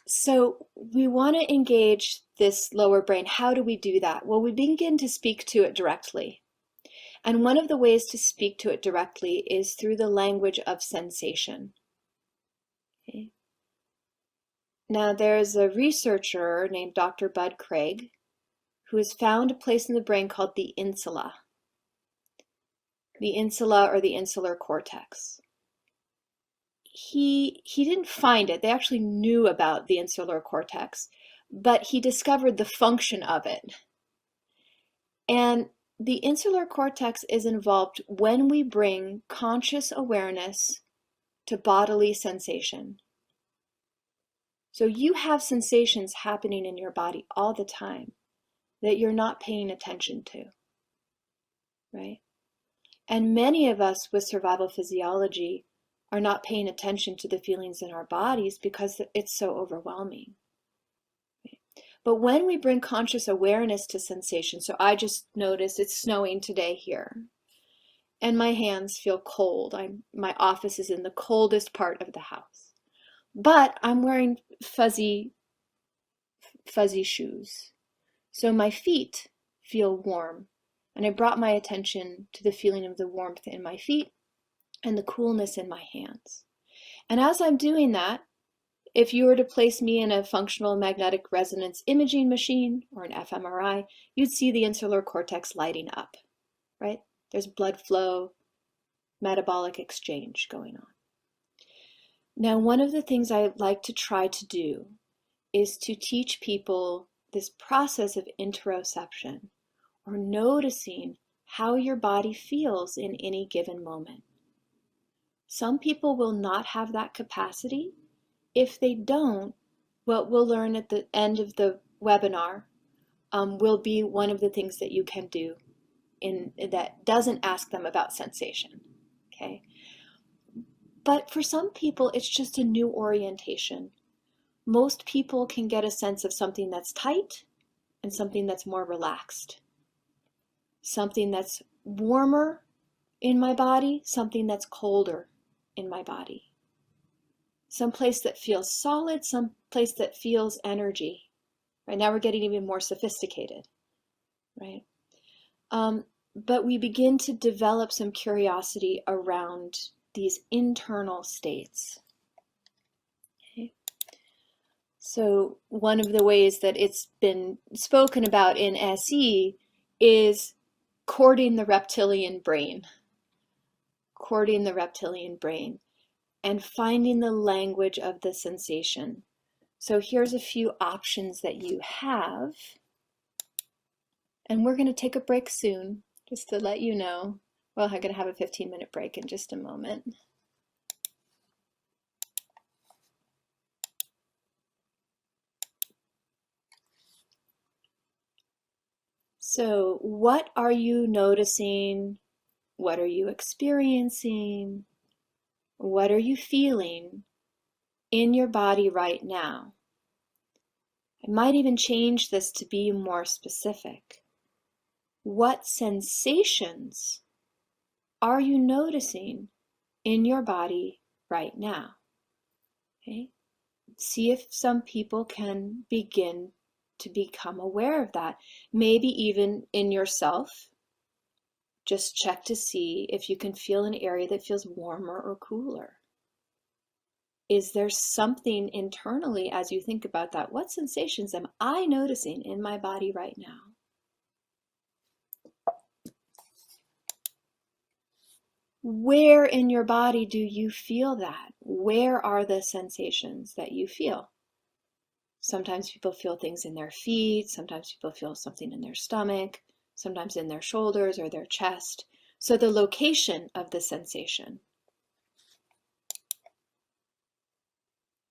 So we want to engage this lower brain. How do we do that? Well, we begin to speak to it directly. And one of the ways to speak to it directly is through the language of sensation. Okay. Now, there's a researcher named Dr. Bud Craig who has found a place in the brain called the insula. The insula or the insular cortex. He didn't find it. They actually knew about the insular cortex, but he discovered the function of it. And the insular cortex is involved when we bring conscious awareness to bodily sensation. So you have sensations happening in your body all the time that you're not paying attention to, right? And many of us with survival physiology are not paying attention to the feelings in our bodies because it's so overwhelming. But when we bring conscious awareness to sensation, so I just noticed it's snowing today here, and my hands feel cold. My office is in the coldest part of the house, but I'm wearing fuzzy shoes. So my feet feel warm, and I brought my attention to the feeling of the warmth in my feet and the coolness in my hands. And as I'm doing that, if you were to place me in a functional magnetic resonance imaging machine or an fMRI, you'd see the insular cortex lighting up, right? There's blood flow, metabolic exchange going on. Now, one of the things I like to try to do is to teach people this process of interoception, or noticing how your body feels in any given moment. Some people will not have that capacity. If they don't, what we'll learn at the end of the webinar will be one of the things that you can do that doesn't ask them about sensation. Okay. But for some people, it's just a new orientation. Most people can get a sense of something that's tight and something that's more relaxed. Something that's warmer in my body, something that's colder in my body. Some place that feels solid, some place that feels energy. Right now we're getting even more sophisticated, right? But we begin to develop some curiosity around these internal states. Okay. So one of the ways that it's been spoken about in SE is courting the reptilian brain. Courting the reptilian brain and finding the language of the sensation. So here's a few options that you have. And we're going to take a break soon, just to let you know. Well, I'm going to have a 15-minute break in just a moment. So what are you noticing? What are you experiencing? What are you feeling in your body right now? I might even change this to be more specific. What sensations are you noticing in your body right now? Okay. See if some people can begin to become aware of that. Maybe even in yourself. Just check to see if you can feel an area that feels warmer or cooler. Is there something internally as you think about that? What sensations am I noticing in my body right now? Where in your body do you feel that? Where are the sensations that you feel? Sometimes people feel things in their feet. Sometimes people feel something in their stomach. Sometimes in their shoulders or their chest. So the location of the sensation.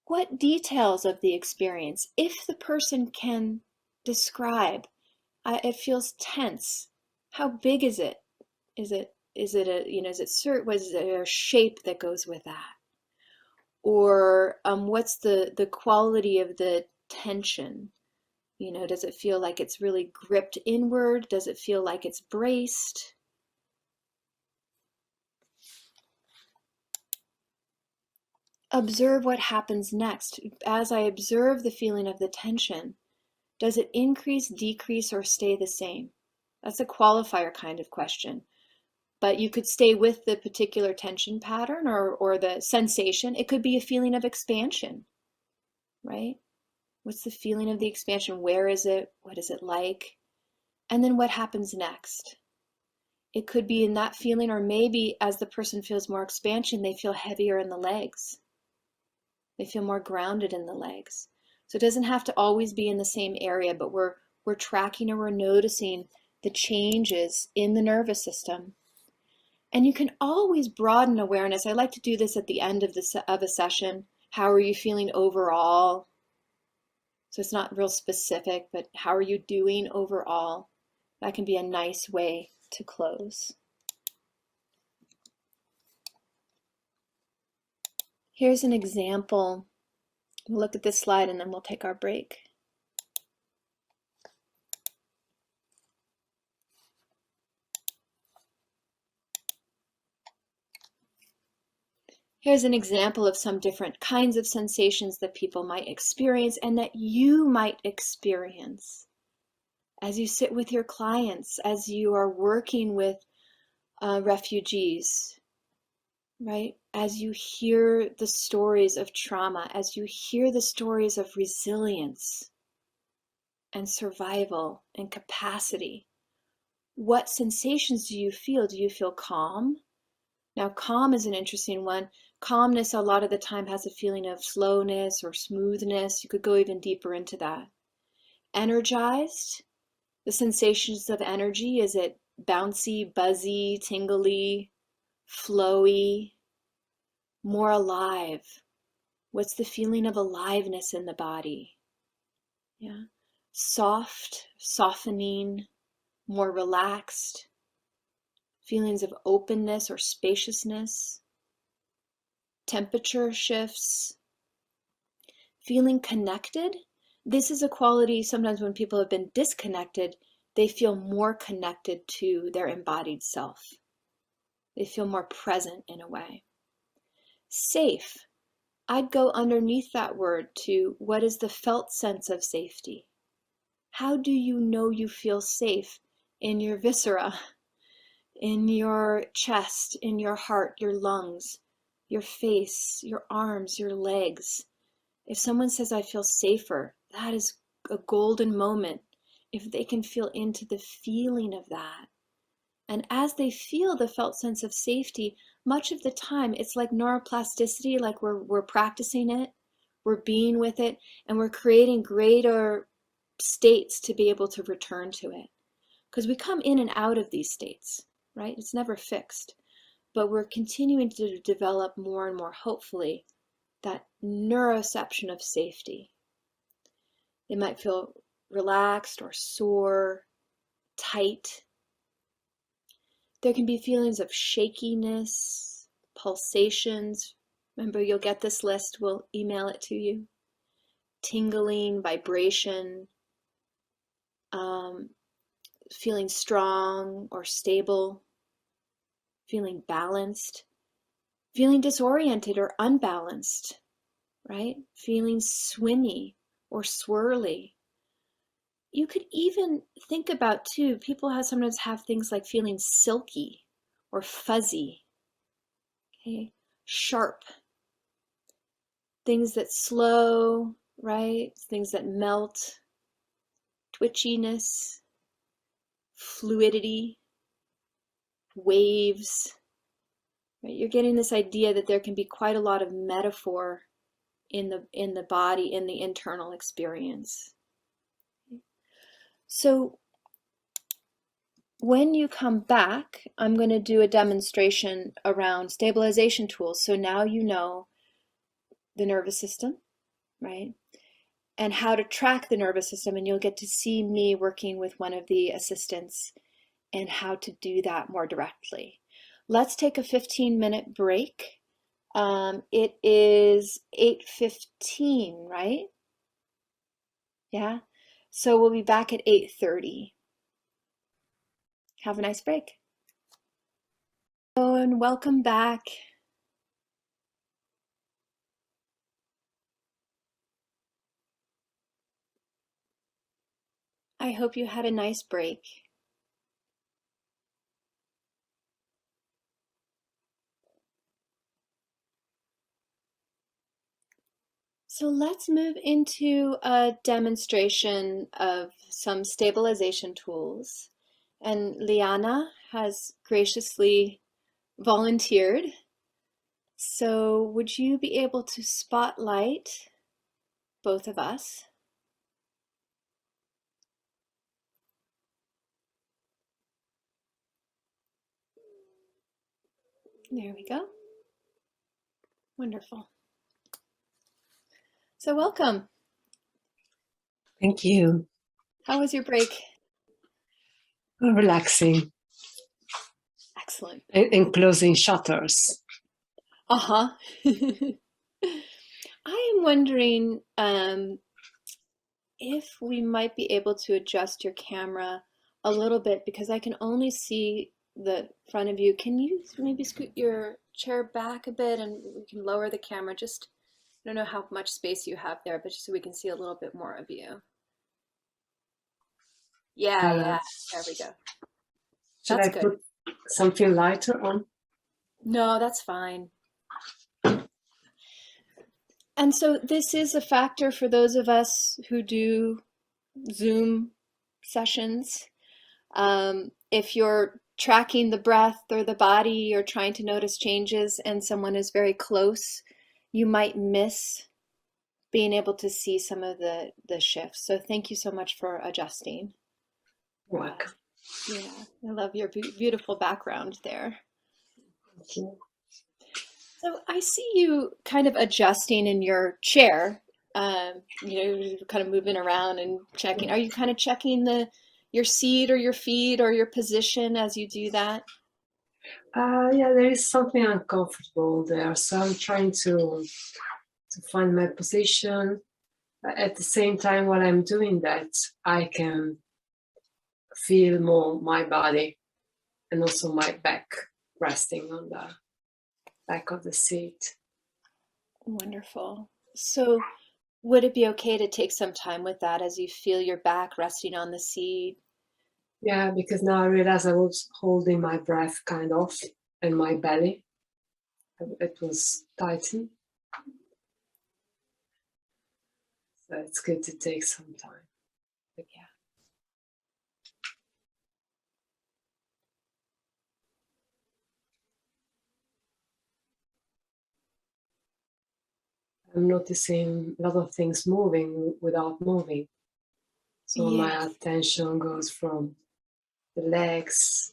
What details of the experience, if the person can describe, it feels tense. How big is it? Is it a, is there a shape that goes with that? Or what's the quality of the tension? Does it feel like it's really gripped inward? Does it feel like it's braced? Observe what happens next. As I observe the feeling of the tension, does it increase, decrease, or stay the same? That's a qualifier kind of question. But you could stay with the particular tension pattern or the sensation. It could be a feeling of expansion, right? What's the feeling of the expansion? Where is it? What is it like? And then what happens next? It could be in that feeling, or maybe as the person feels more expansion, they feel heavier in the legs. They feel more grounded in the legs. So it doesn't have to always be in the same area, but we're tracking or we're noticing the changes in the nervous system. And you can always broaden awareness. I like to do this at the end of a session. How are you feeling overall? So it's not real specific, but how are you doing overall? That can be a nice way to close. Here's an example. We'll look at this slide and then we'll take our break. Here's an example of some different kinds of sensations that people might experience and that you might experience as you sit with your clients, as you are working with refugees, right? As you hear the stories of trauma, as you hear the stories of resilience and survival and capacity, what sensations do you feel? Do you feel calm? Now, calm is an interesting one. Calmness a lot of the time has a feeling of slowness or smoothness. You could go even deeper into that. Energized, the sensations of energy, is it bouncy, buzzy, tingly, flowy, more alive? What's the feeling of aliveness in the body? Yeah. Soft, softening, more relaxed, feelings of openness or spaciousness, temperature shifts, feeling connected. This is a quality sometimes when people have been disconnected, they feel more connected to their embodied self. They feel more present in a way. Safe. I'd go underneath that word to what is the felt sense of safety? How do you know you feel safe in your viscera, in your chest, in your heart, your lungs, your face, your arms, your legs? If someone says, I feel safer, that is a golden moment. If they can feel into the feeling of that. And as they feel the felt sense of safety, much of the time it's like neuroplasticity, like we're practicing it, we're being with it, and we're creating greater states to be able to return to it. Because we come in and out of these states, right? It's never fixed. But we're continuing to develop more and more, hopefully, that neuroception of safety. They might feel relaxed or sore, tight. There can be feelings of shakiness, pulsations. Remember, you'll get this list, we'll email it to you. Tingling, vibration, feeling strong or stable, feeling balanced, feeling disoriented or unbalanced, right? Feeling swimmy or swirly. You could even think about too, people sometimes have things like feeling silky or fuzzy, okay? Sharp, things that slow, right? Things that melt, twitchiness, fluidity, waves, right? You're getting this idea that there can be quite a lot of metaphor in the body, in the internal experience. So when you come back, I'm going to do a demonstration around stabilization tools. So now you know the nervous system, right? And how to track the nervous system. And you'll get to see me working with one of the assistants and how to do that more directly. Let's take a 15-minute break. It is 8:15, right? Yeah. So we'll be back at 8:30. Have a nice break. Oh, and welcome back. I hope you had a nice break. So let's move into a demonstration of some stabilization tools. And Liana has graciously volunteered. So would you be able to spotlight both of us? There we go. Wonderful. So welcome. Thank you. How was your break? Relaxing Excellent. and closing shutters. Uh-huh. I am wondering if we might be able to adjust your camera a little bit because I can only see the front of you. Can you maybe scoot your chair back a bit and we can lower the camera? Just, I don't know how much space you have there, but just so we can see a little bit more of you. Yeah, yeah, there we go. Should That's I good. put something lighter on? No, that's fine. And so this is a factor for those of us who do Zoom sessions. If you're tracking the breath or the body or trying to notice changes and someone is very close, you might miss being able to see some of the shifts. So thank you so much for adjusting. Welcome. Yeah, I love your beautiful background there. Thank you. So I see you kind of adjusting in your chair, kind of moving around and checking. Are you kind of checking your seat or your feet or your position as you do that? Yeah, there is something uncomfortable there, so I'm trying to find my position. At the same time, while I'm doing that, I can feel more my body and also my back resting on the back of the seat. Wonderful. So would it be okay to take some time with that as you feel your back resting on the seat? Yeah, because now I realize I was holding my breath kind of in my belly. It was tightened. So it's good to take some time. Yeah. I'm noticing a lot of things moving without moving. So my Yes. attention goes from the legs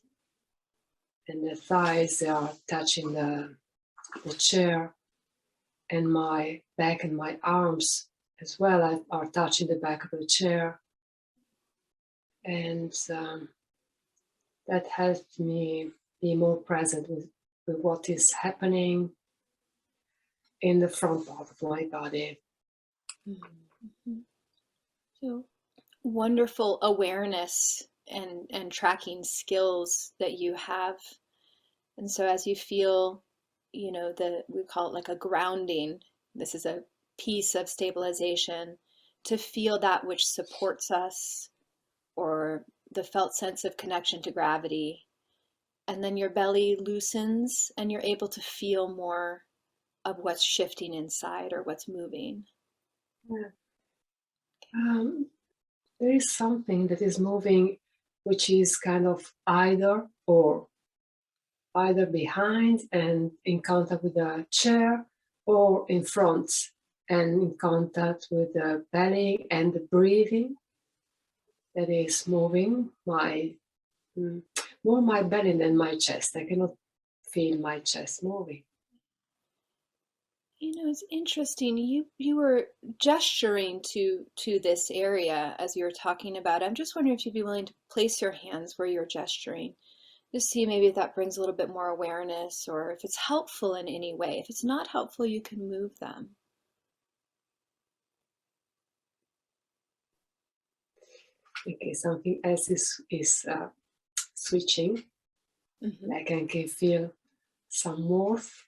and the thighs, they are touching the chair, and my back and my arms as well are touching the back of the chair. And that helped me be more present with what is happening in the front part of my body. Mhm. So wonderful awareness and tracking skills that you have. And so as you feel, we call it like a grounding. This is a piece of stabilization to feel that which supports us or the felt sense of connection to gravity. And then your belly loosens and you're able to feel more of what's shifting inside or what's moving. Yeah. There is something that is moving, which is kind of either behind and in contact with the chair, or in front and in contact with the belly and the breathing. That is moving more my belly than my chest. I cannot feel my chest moving. It's interesting. You were gesturing to this area as you were talking about it. I'm just wondering if you'd be willing to place your hands where you're gesturing. Just see maybe if that brings a little bit more awareness or if it's helpful in any way. If it's not helpful, you can move them. Okay, something else is switching. Hmm. Like I can feel some warmth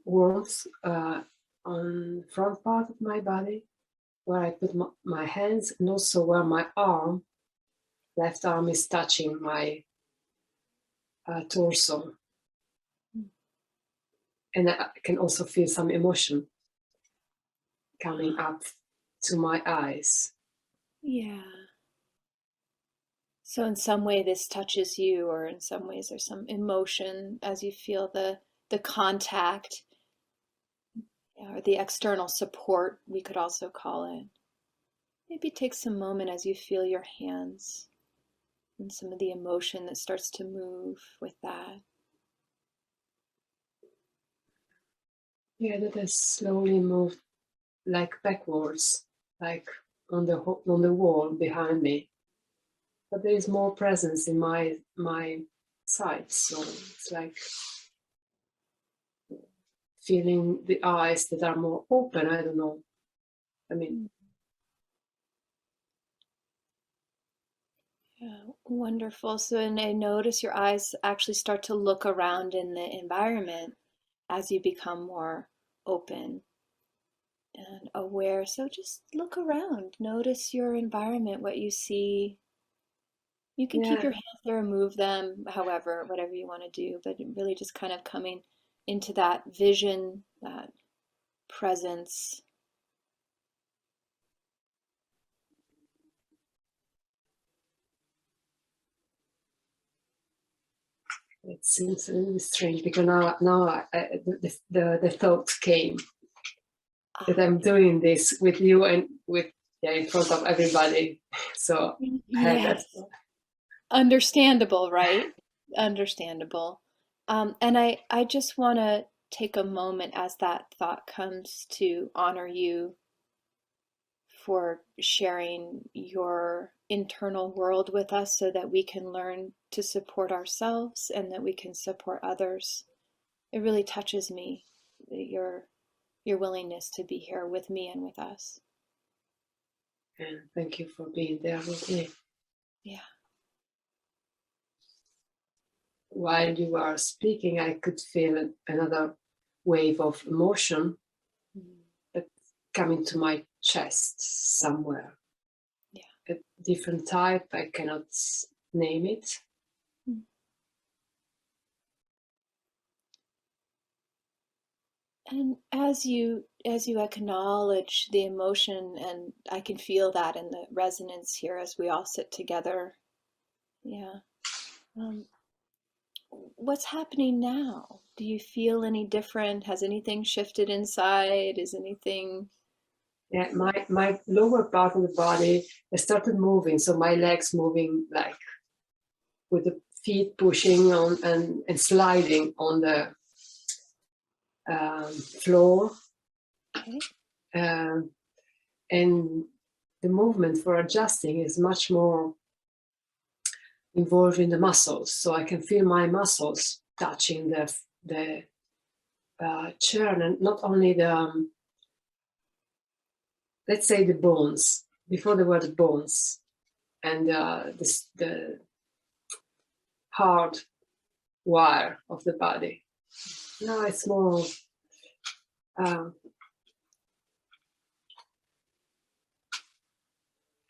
on the front part of my body, where I put my hands, and also where my left arm is touching my torso. And I can also feel some emotion coming up to my eyes. Yeah. So in some way this touches you, or in some ways there's some emotion as you feel the contact, or the external support, we could also call it. Maybe take some moment as you feel your hands and some of the emotion that starts to move with that. Yeah, that has slowly moved like backwards, like on the wall behind me. But there is more presence in my sides, so it's like feeling the eyes that are more open. I don't know. I mean, Yeah, wonderful. So, and I notice your eyes actually start to look around in the environment as you become more open and aware. So just look around, notice your environment, what you see. You can keep yeah, your hands there and move them, however, whatever you want to do, but really just kind of coming into that vision, that presence. It seems really strange because the thought came that I'm doing this with you and with in front of everybody. So I had that. Yes. Understandable, right? Understandable. And I just want to take a moment as that thought comes to honor you for sharing your internal world with us so that we can learn to support ourselves and that we can support others. It really touches me, your willingness to be here with me and with us. And thank you for being there with me. Yeah. While you were speaking, I could feel another wave of emotion that coming to my chest somewhere. Yeah. A different type, I cannot name it. And as you acknowledge the emotion, and I can feel that in the resonance here as we all sit together. Yeah. What's happening now? Do you feel any different? Has anything shifted inside? Is anything? Yeah, my lower part of the body has started moving, so my legs moving like with the feet pushing on and sliding on the floor. Okay. And the movement for adjusting is much more involved in the muscles, so I can feel my muscles touching the chair, and not only the let's say the bones. Before there were the bones and the hard wire of the body. Now it's more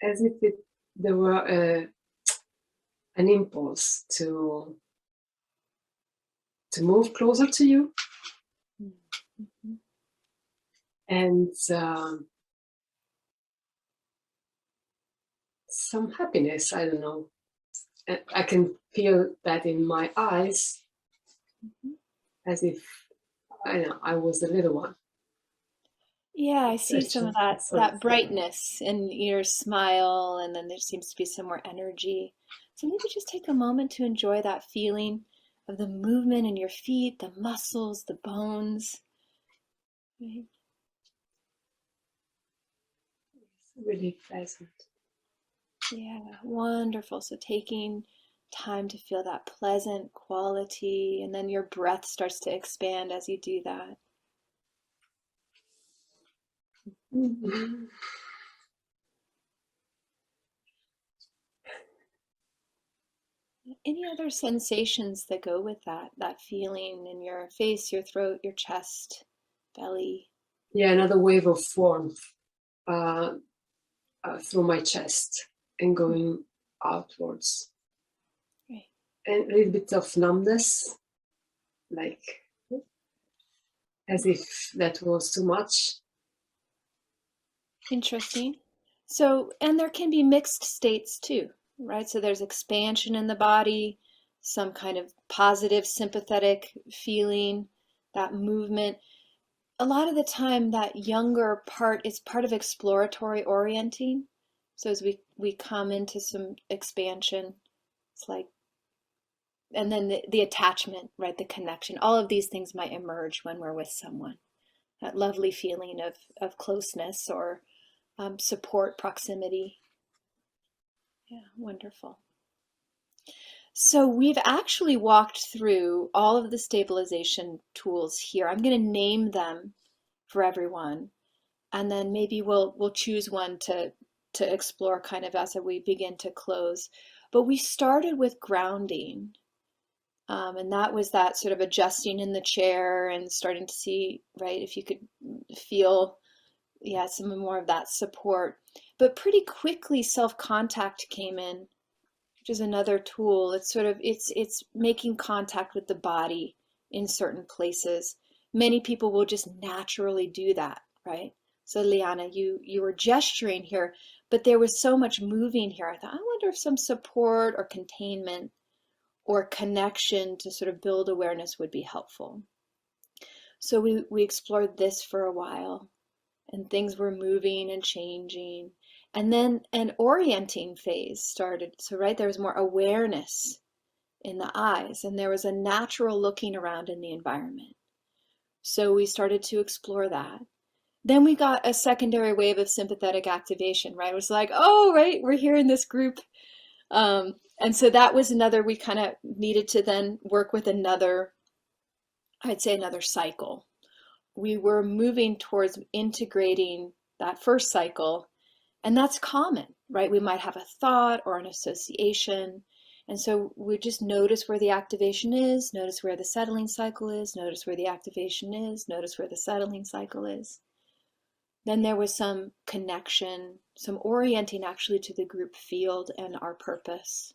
as if there were an impulse to move closer to you. Mm-hmm. And some happiness, I don't know. I can feel that in my eyes, as if I was the little one. Yeah, I see Such some of a that brightness in your smile, and then there seems to be some more energy. So maybe just take a moment to enjoy that feeling of the movement in your feet, the muscles, the bones. Right? really pleasant. Yeah, wonderful. So taking time to feel that pleasant quality, and then your breath starts to expand as you do that. Mm-hmm. Any other sensations that go with that feeling in your face, your throat, your chest, belly? Yeah, another wave of warmth through my chest and going outwards. Right. And a little bit of numbness, like as if that was too much. Interesting. So, and there can be mixed states too, right? So there's expansion in the body, some kind of positive sympathetic feeling, that movement. A lot of the time, that younger part is part of exploratory orienting. So as we come into some expansion, it's like, and then the attachment, right? The connection. All of these things might emerge when we're with someone. That lovely feeling of closeness or support, proximity. Yeah, wonderful. So we've actually walked through all of the stabilization tools here. I'm going to name them for everyone, and then maybe we'll choose one to explore kind of as we begin to close. But we started with grounding, and that was that sort of adjusting in the chair and starting to see, right, if you could feel, yeah, some more of that support. But pretty quickly, self-contact came in, which is another tool. It's sort of it's making contact with the body in certain places. Many people will just naturally do that, right? So Liana, you were gesturing here, but there was so much moving here. I thought, I wonder if some support or containment or connection to sort of build awareness would be helpful. So we explored this for a while, and things were moving and changing. And then an orienting phase started. So, right, there was more awareness in the eyes, and there was a natural looking around in the environment. So we started to explore that. Then we got a secondary wave of sympathetic activation, right? It was like, oh, right, we're here in this group. And so that was another, we kind of needed to then work with another, I'd say another cycle. We were moving towards integrating that first cycle, and that's common, right? We might have a thought or an association. And so we just notice where the activation is, notice where the settling cycle is, notice where the activation is, notice where the settling cycle is. Then there was some connection, some orienting actually to the group field and our purpose.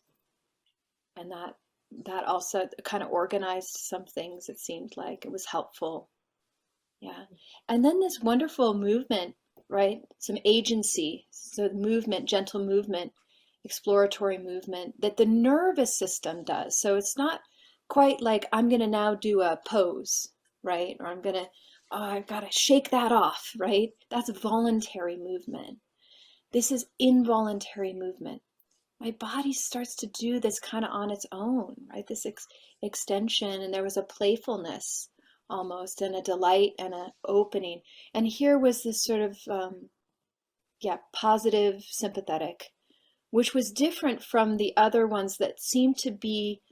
And that also kind of organized some things. It seemed like it was helpful. Yeah. And then this wonderful movement, right? Some agency. So movement, gentle movement, exploratory movement that the nervous system does. So it's not quite like I'm going to now do a pose, right? Or I'm going to, oh, I've got to shake that off, right? That's voluntary movement. This is involuntary movement. My body starts to do this kind of on its own, right? This extension, and there was a playfulness almost, and a delight and an opening. And here was this sort of, positive sympathetic, which was different from the other ones that seemed to be,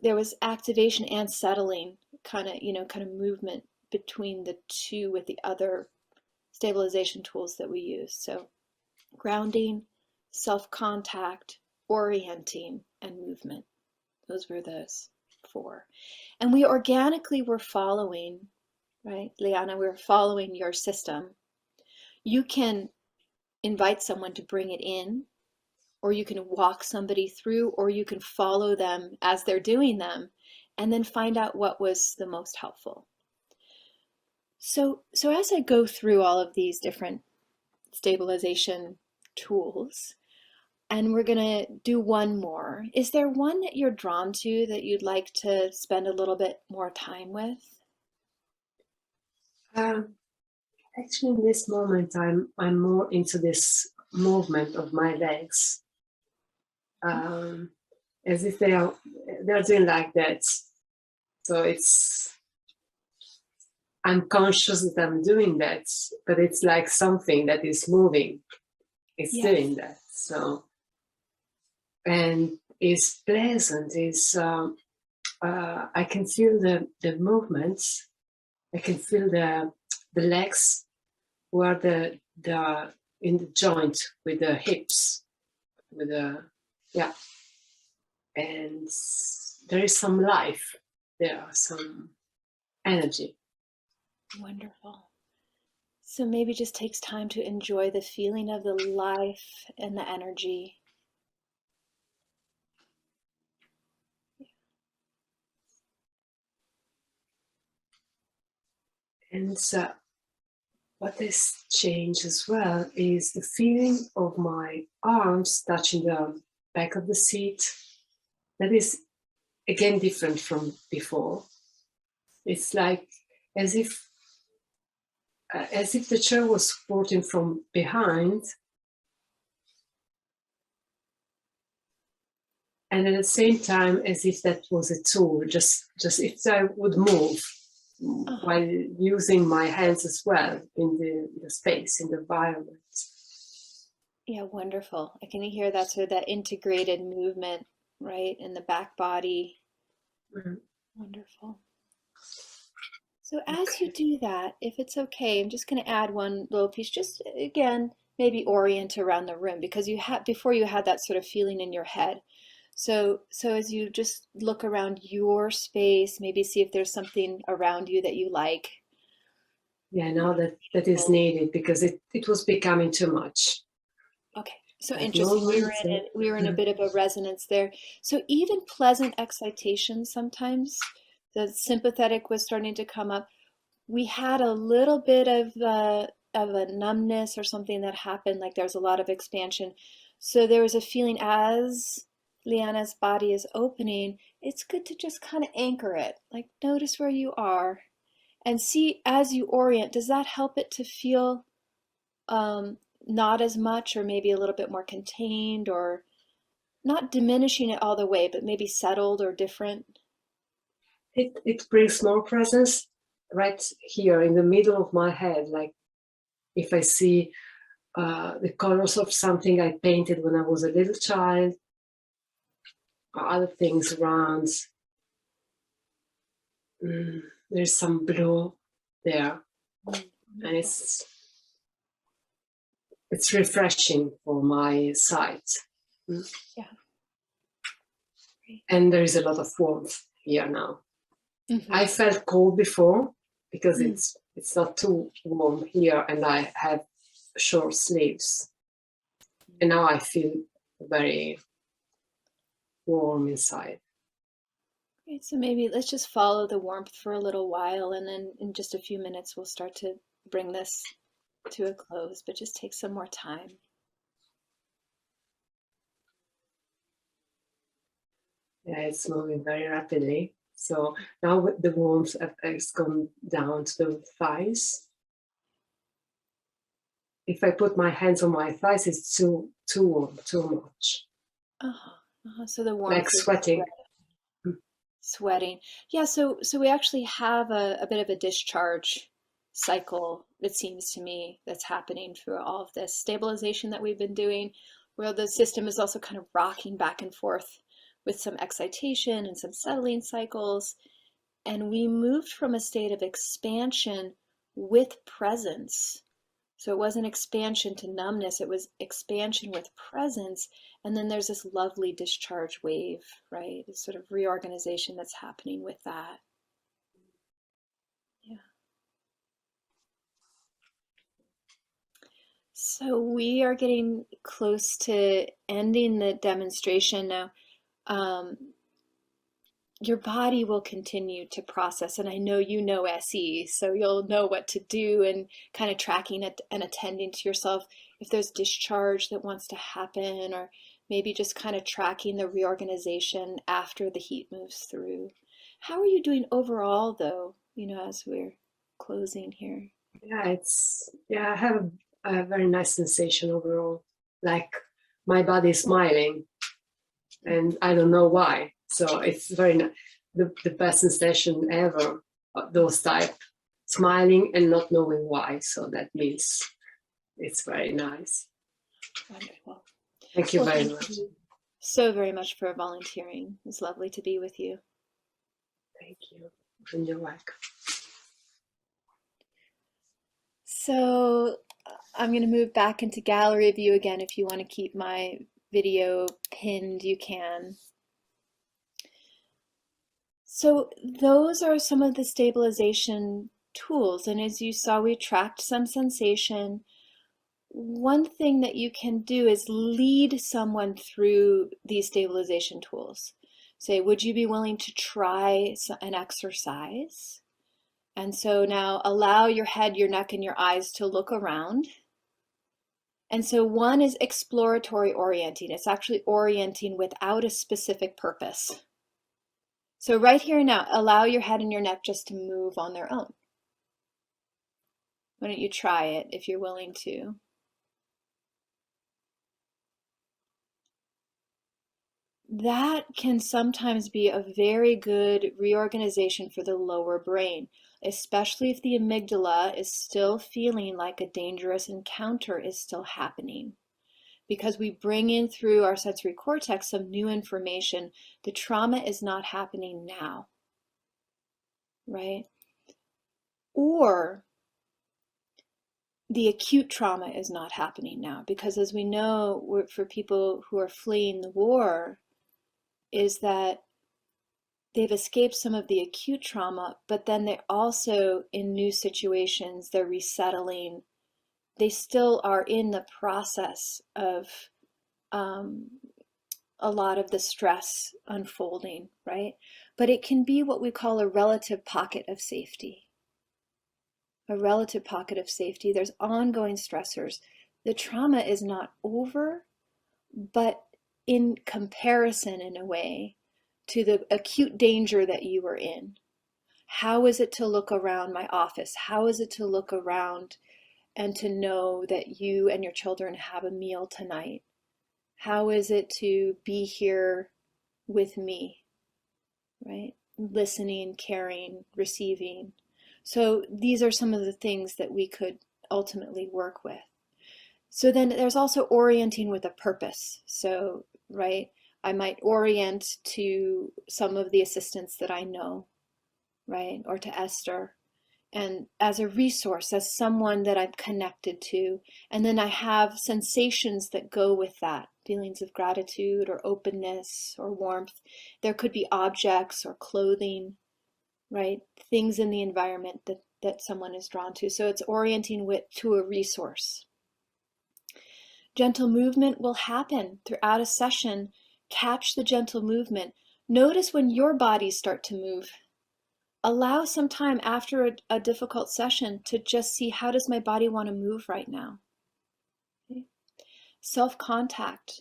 there was activation and settling, kind of movement between the two with the other stabilization tools that we use. So grounding, self-contact, orienting, and movement. Those were those 4. And we organically were following, right, Liana, we were following your system. You can invite someone to bring it in, or you can walk somebody through, or you can follow them as they're doing them, and then find out what was the most helpful. So as I go through all of these different stabilization tools, and we're going to do one more. Is there one that you're drawn to that you'd like to spend a little bit more time with? Actually, in this moment, I'm more into this movement of my legs, as if they're doing like that. So I'm conscious that I'm doing that, but it's like something that is moving. It's doing that. So, and it's pleasant. I can feel the movements. I can feel the legs where the in the joint with the hips, with the and there is some life. There are some energy. Wonderful. So maybe just takes time to enjoy the feeling of the life and the energy. And what has changed as well is the feeling of my arms touching the back of the seat. That is again different from before. It's like as if the chair was supporting from behind, and at the same time as if that was a tool, just if I would move while using my hands as well in the space, in the environment. Yeah, wonderful. I can hear that sort of that integrated movement, right, in the back body. Mm-hmm. Wonderful. So as you do that, if it's okay, I'm just going to add one little piece, just again, maybe orient around the room, because you had before you had that sort of feeling in your head. So as you just look around your space, maybe see if there's something around you that you like. Yeah, now that is needed because it was becoming too much. Okay, so interesting. We were in a bit of a resonance there. So even pleasant excitation sometimes, the sympathetic was starting to come up. We had a little bit of a numbness or something that happened, like there was a lot of expansion. So there was a feeling as Liana's body is opening, it's good to just kind of anchor it. Like notice where you are and see as you orient, does that help it to feel not as much, or maybe a little bit more contained, or not diminishing it all the way, but maybe settled or different? It brings more presence right here in the middle of my head. Like if I see the colors of something I painted when I was a little child, or other things around. There's some blue there, and it's refreshing for my sight. Yeah. Great. And there is a lot of warmth here now. Mm-hmm. I felt cold before because it's not too warm here, and I have short sleeves. And now I feel very warm inside. Great. So maybe let's just follow the warmth for a little while, and then in just a few minutes we'll start to bring this to a close, but just take some more time. Yeah, it's moving very rapidly. So now the warmth has gone down to the thighs. If I put my hands on my thighs, it's too warm, too much. So the warmth Like sweating. Sweating. Yeah, so we actually have a bit of a discharge cycle, it seems to me, that's happening through all of this stabilization that we've been doing, where the system is also kind of rocking back and forth with some excitation and some settling cycles. And we moved from a state of expansion with presence. So it wasn't expansion to numbness, it was expansion with presence. And then there's this lovely discharge wave, right? This sort of reorganization that's happening with that. Yeah. So we are getting close to ending the demonstration now. Your body will continue to process, and I know you know SE, so you'll know what to do, and kind of tracking it and attending to yourself if there's discharge that wants to happen, or maybe just kind of tracking the reorganization after the heat moves through. How are you doing overall, though, as we're closing here? Yeah, I have a very nice sensation overall. Like my body is smiling, and I don't know why. So it's very the best sensation ever. Those type, smiling and not knowing why. So that means it's very nice. Wonderful. Thank you very much. Thank you so very much for volunteering. It's lovely to be with you. Thank you. And you're welcome. So I'm going to move back into gallery view again. If you want to keep my video pinned, you can. So those are some of the stabilization tools. And as you saw, we tracked some sensation. One thing that you can do is lead someone through these stabilization tools. Say, would you be willing to try an exercise? And so now allow your head, your neck, and your eyes to look around. And so one is exploratory orienting. It's actually orienting without a specific purpose. So right here now, allow your head and your neck just to move on their own. Why don't you try it if you're willing to? That can sometimes be a very good reorganization for the lower brain, especially if the amygdala is still feeling like a dangerous encounter is still happening. Because we bring in through our sensory cortex some new information. The trauma is not happening now, right? Or the acute trauma is not happening now, because as we know, for people who are fleeing the war, is that they've escaped some of the acute trauma, but then they're also in new situations, they're resettling. They still are in the process of a lot of the stress unfolding, right? But it can be what we call a relative pocket of safety. A relative pocket of safety. There's ongoing stressors. The trauma is not over, but in comparison, in a way, to the acute danger that you were in. How is it to look around my office? How is it to look around and to know that you and your children have a meal tonight? How is it to be here with me, right? Listening, caring, receiving. So these are some of the things that we could ultimately work with. So then there's also orienting with a purpose. So, right, I might orient to some of the assistants that I know, right, or to Esther, and as a resource, as someone that I'm connected to. And then I have sensations that go with that, feelings of gratitude or openness or warmth. There could be objects or clothing, right? Things in the environment that someone is drawn to. So it's orienting to a resource. Gentle movement will happen throughout a session. Catch the gentle movement. Notice when your bodies start to move. Allow some time after a difficult session to just see, how does my body want to move right now? Okay. Self-contact.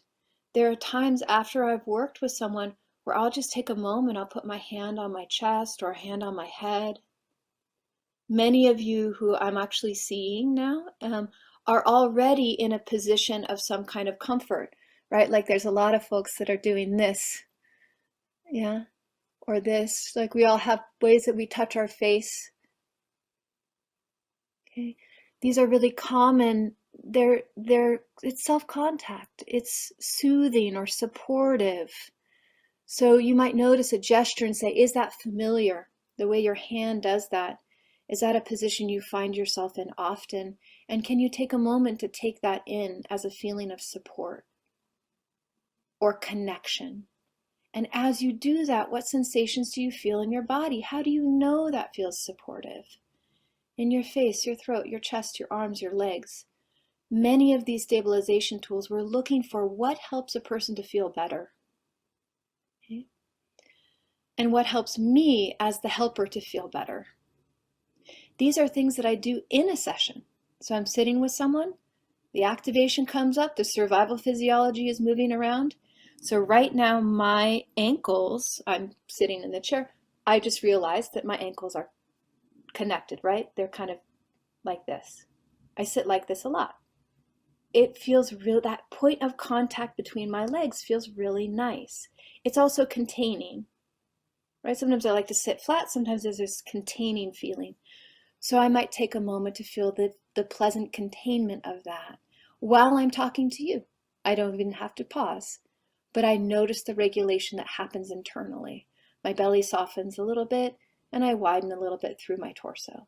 There are times after I've worked with someone where I'll just take a moment, I'll put my hand on my chest or a hand on my head. Many of you who I'm actually seeing now are already in a position of some kind of comfort, right? Like there's a lot of folks that are doing this, yeah, or this. Like we all have ways that we touch our face. Okay, these are really common. It's self-contact. It's soothing or supportive. So you might notice a gesture and say, is that familiar? The way your hand does that. Is that a position you find yourself in often? And can you take a moment to take that in as a feeling of support or connection? And as you do that, what sensations do you feel in your body? How do you know that feels supportive? In your face, your throat, your chest, your arms, your legs. Many of these stabilization tools, we're looking for what helps a person to feel better. Okay? And what helps me as the helper to feel better. These are things that I do in a session. So I'm sitting with someone, the activation comes up, the survival physiology is moving around. So right now my ankles, I'm sitting in the chair, I just realized that my ankles are connected, right? They're kind of like this. I sit like this a lot. It feels real, that point of contact between my legs feels really nice. It's also containing, right? Sometimes I like to sit flat, sometimes there's this containing feeling. So I might take a moment to feel the pleasant containment of that while I'm talking to you. I don't even have to pause, but I notice the regulation that happens internally. My belly softens a little bit and I widen a little bit through my torso.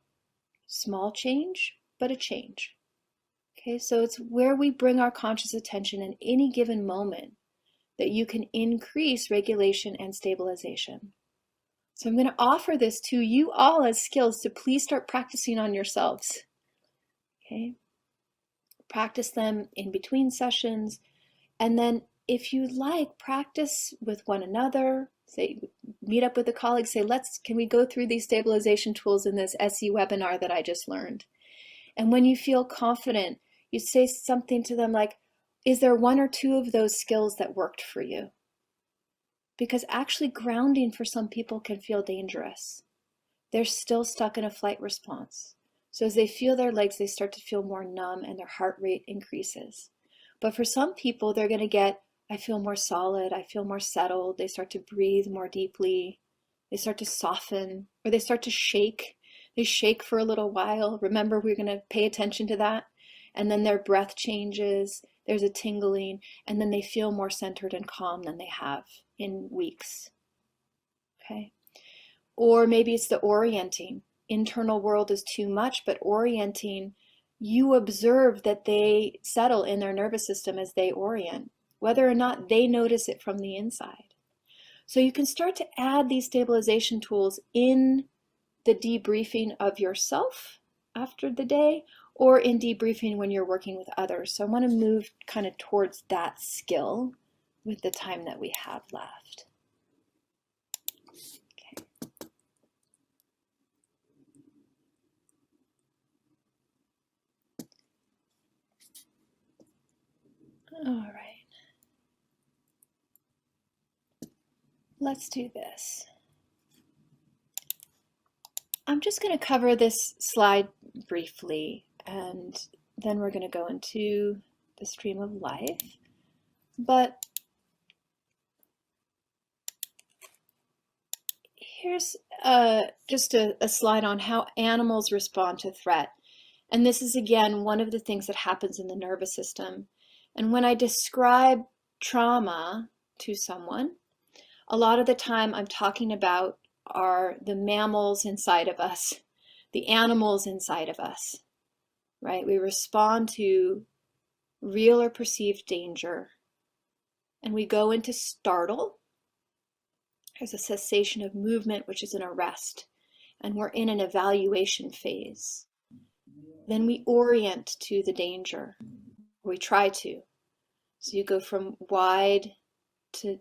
Small change, but a change. Okay, so it's where we bring our conscious attention in any given moment that you can increase regulation and stabilization. So I'm going to offer this to you all as skills to please start practicing on yourselves. Okay? Practice them in between sessions. And then if you like, practice with one another. Say, meet up with a colleague, say, can we go through these stabilization tools in this SE webinar that I just learned? And when you feel confident, you say something to them like, is there one or two of those skills that worked for you? Because actually grounding for some people can feel dangerous. They're still stuck in a flight response. So as they feel their legs, they start to feel more numb and their heart rate increases. But for some people, they're going to get, I feel more solid, I feel more settled. They start to breathe more deeply. They start to soften, or they start to shake. They shake for a little while. Remember, we're going to pay attention to that. And then their breath changes. There's a tingling, and then they feel more centered and calm than they have in weeks. Okay. Or maybe it's the orienting. Internal world is too much, but orienting, you observe that they settle in their nervous system as they orient, whether or not they notice it from the inside. So you can start to add these stabilization tools in the debriefing of yourself after the day, or in debriefing when you're working with others. So I want to move kind of towards that skill with the time that we have left. Okay. All right. let's do this. I'm just going to cover this slide briefly, and then we're going to go into the stream of life. But here's just a slide on how animals respond to threat. And this is, again, one of the things that happens in the nervous system. And when I describe trauma to someone, a lot of the time I'm talking about are the mammals inside of us, the animals inside of us, right? We respond to real or perceived danger, and we go into startle. There's a cessation of movement, which is an arrest, and we're in an evaluation phase. Then we orient to the danger. We try to. So you go from wide to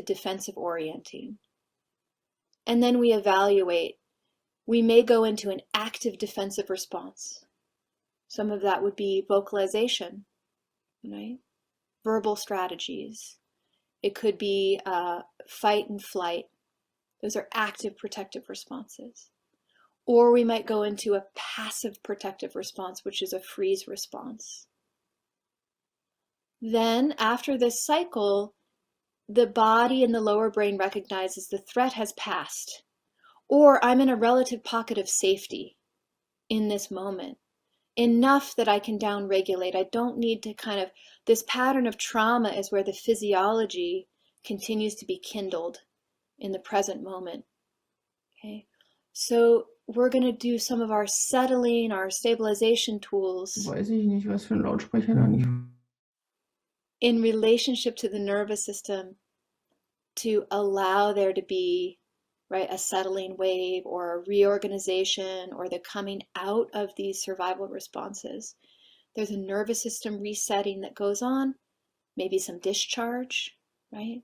defensive orienting. And then we evaluate. We may go into an active defensive response. Some of that would be vocalization, right? Verbal strategies. It could be fight and flight. Those are active protective responses. Or we might go into a passive protective response, which is a freeze response. Then, after this cycle, the body and the lower brain recognizes the threat has passed, or I'm in a relative pocket of safety in this moment, enough that I can downregulate. I don't need to this pattern of trauma is where the physiology continues to be kindled in the present moment. Okay, so we're going to do some of our settling, our stabilization tools. Weiß ich nicht, was für ein Lautsprecher da nicht. In relationship to the nervous system, to allow there to be, right, a settling wave or a reorganization or the coming out of these survival responses. There's a nervous system resetting that goes on, maybe some discharge, right?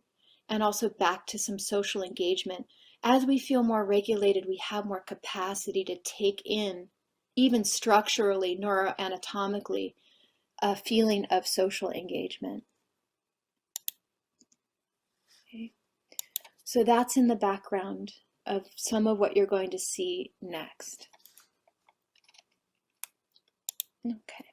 And also back to some social engagement. As we feel more regulated, we have more capacity to take in, even structurally, neuroanatomically, a feeling of social engagement. Okay. So that's in the background of some of what you're going to see next. Okay.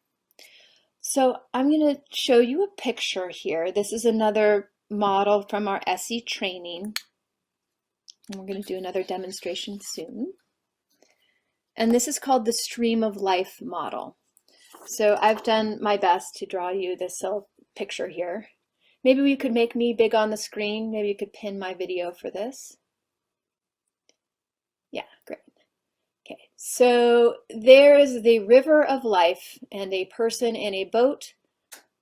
So I'm going to show you a picture here. This is another model from our SE training. And we're going to do another demonstration soon. And this is called the stream of life model. So I've done my best to draw you this little picture here. Maybe we could make me big on the screen. Maybe you could pin my video for this. Yeah, great. Okay, so there is the river of life and a person in a boat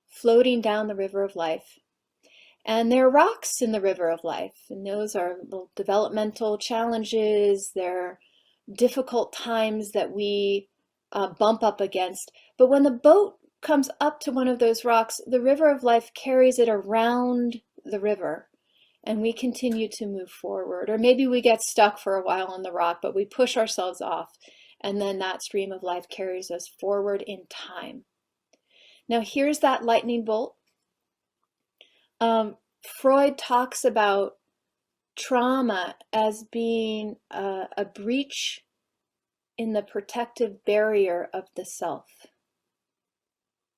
floating down the river of life. And there are rocks in the river of life, and those are little developmental challenges. They're difficult times that we bump up against. But when the boat comes up to one of those rocks, the river of life carries it around the river, and we continue to move forward. Or maybe we get stuck for a while on the rock, but we push ourselves off, and then that stream of life carries us forward in time. Now here's that lightning bolt. Freud talks about trauma as being a breach in the protective barrier of the self.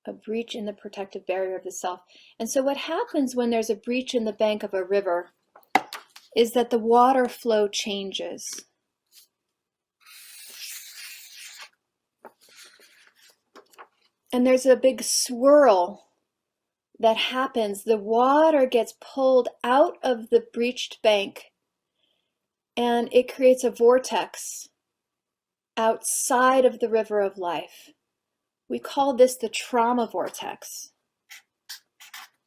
A breach in the protective barrier of the self. And so what happens when there's a breach in the bank of a river is that the water flow changes. And there's a big swirl that happens. The water gets pulled out of the breached bank, and it creates a vortex outside of the river of life. We call this the trauma vortex.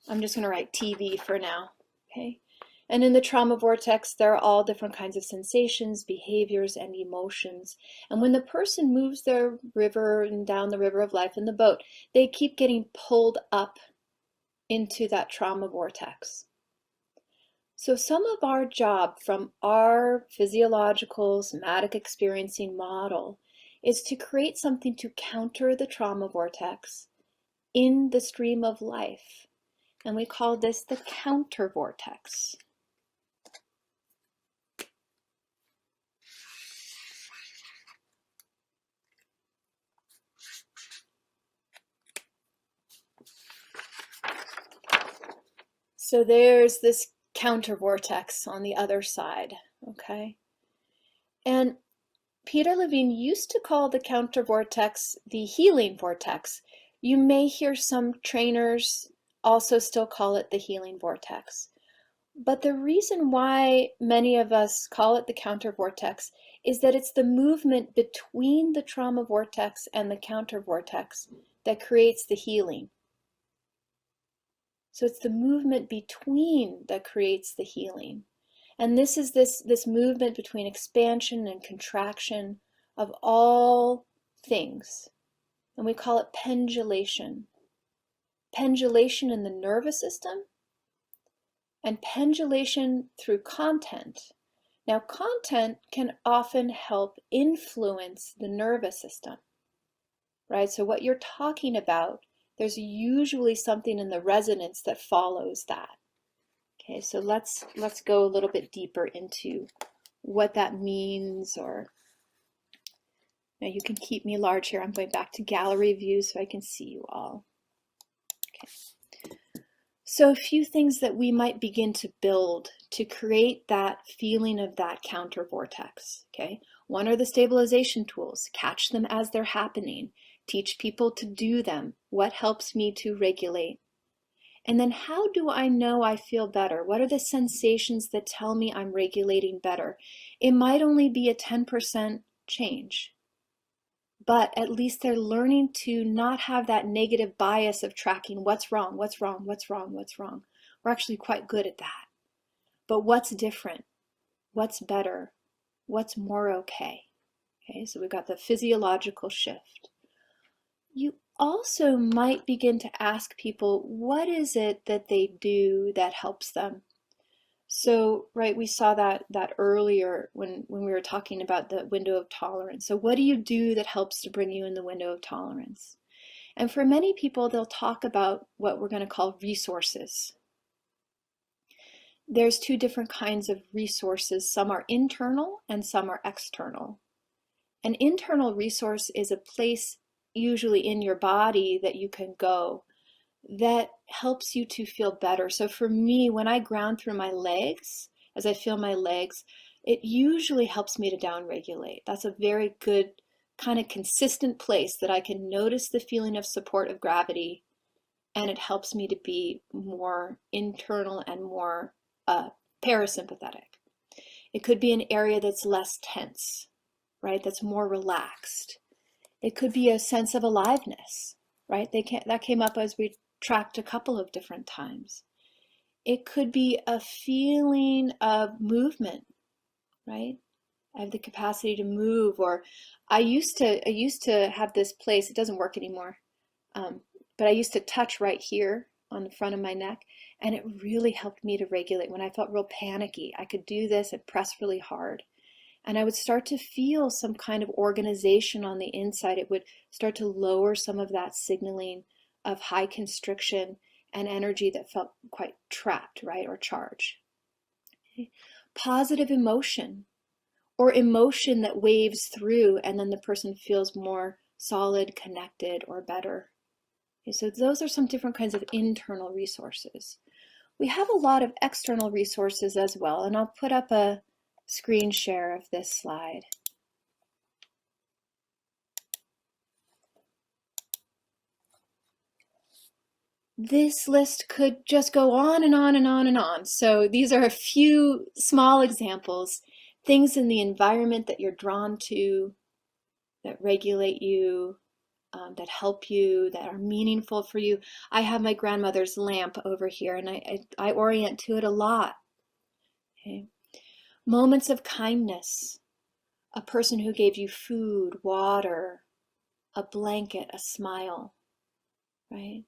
I'm just going to write TV for now, okay? And in the trauma vortex, there are all different kinds of sensations, behaviors, and emotions. And when the person moves their river and down the river of life in the boat, they keep getting pulled up into that trauma vortex. So some of our job from our physiological somatic experiencing model is to create something to counter the trauma vortex in the stream of life. And we call this the counter vortex. So there's this counter vortex on the other side, okay? And Peter Levine used to call the counter vortex the healing vortex. You may hear some trainers also still call it the healing vortex. But the reason why many of us call it the counter vortex is that it's the movement between the trauma vortex and the counter vortex that creates the healing. So it's the movement between that creates the healing. And this is this movement between expansion and contraction of all things. And we call it pendulation. Pendulation in the nervous system and pendulation through content. Now, content can often help influence the nervous system, right? So what you're talking about, there's usually something in the resonance that follows that. Okay, so let's go a little bit deeper into what that means. Or now you can keep me large here. I'm going back to gallery view so I can see you all. Okay. So a few things that we might begin to build to create that feeling of that counter vortex. Okay, one are the stabilization tools. Catch them as they're happening. Teach people to do them. What helps me to regulate? And then how do I know I feel better? What are the sensations that tell me I'm regulating better? It might only be a 10% change, but at least they're learning to not have that negative bias of tracking what's wrong, what's wrong, what's wrong, what's wrong. We're actually quite good at that. But what's different? What's better? What's more okay? Okay, so we've got the physiological shift. You also might begin to ask people, what is it that they do that helps them? So, right, we saw that earlier when we were talking about the window of tolerance. So what do you do that helps to bring you in the window of tolerance? And for many people, they'll talk about what we're going to call resources. There's two different kinds of resources. Some are internal and some are external. An internal resource is a place usually in your body that you can go that helps you to feel better. So for me, when I ground through my legs, as I feel my legs, it usually helps me to downregulate. That's a very good kind of consistent place that I can notice the feeling of support of gravity, and it helps me to be more internal and more parasympathetic. It could be an area that's less tense, right? That's more relaxed. It could be a sense of aliveness, right? That came up as we tracked a couple of different times. It could be a feeling of movement, right? I have the capacity to move. Or I used to have this place, it doesn't work anymore, but I used to touch right here on the front of my neck, and it really helped me to regulate. When I felt real panicky, I could do this and press really hard. And I would start to feel some kind of organization on the inside. It would start to lower some of that signaling of high constriction and energy that felt quite trapped, right, or charged. Okay. Positive emotion, or emotion that waves through and then the person feels more solid, connected, or better. Okay, so those are some different kinds of internal resources. We have a lot of external resources as well, and I'll put up a screen share of this slide. This list could just go on and on and on and on. So these are a few small examples, things in the environment that you're drawn to, that regulate you, that help you, that are meaningful for you. I have my grandmother's lamp over here, and I orient to it a lot. Okay. Moments of kindness, a person who gave you food, water, a blanket, a smile, right?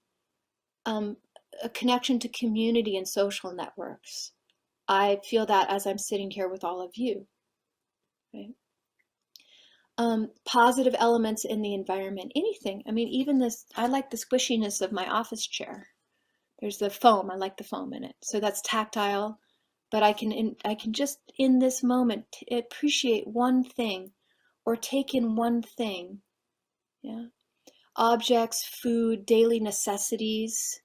A connection to community and social networks. I feel that as I'm sitting here with all of you, right? Positive elements in the environment, anything. I mean, even this, I like the squishiness of my office chair. There's the foam, I like the foam in it. So that's tactile, but I can just in this moment appreciate one thing or take in one thing. Yeah. Objects, food, daily necessities.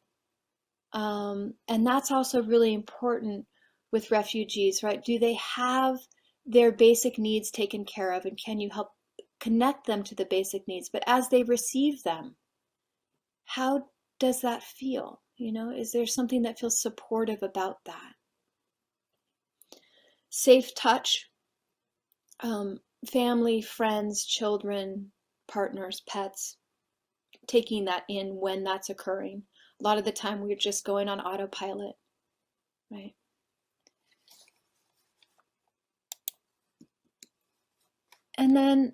And that's also really important with refugees, right? Do they have their basic needs taken care of, and can you help connect them to the basic needs? But as they receive them, how does that feel? You know, is there something that feels supportive about that? Safe touch, family, friends, children, partners, pets, taking that in when that's occurring. A lot of the time we're just going on autopilot, right? And then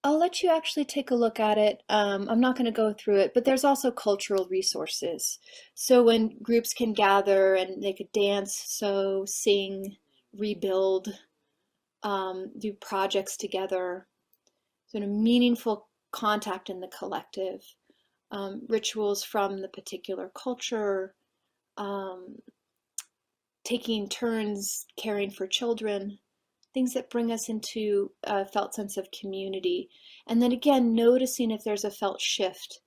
I'll let you actually take a look at it. I'm not going to go through it, but there's also cultural resources. So when groups can gather and they could dance, sew, sing, rebuild, do projects together, sort of meaningful contact in the collective, rituals from the particular culture, taking turns caring for children, things that bring us into a felt sense of community. And then again, noticing if there's a felt shift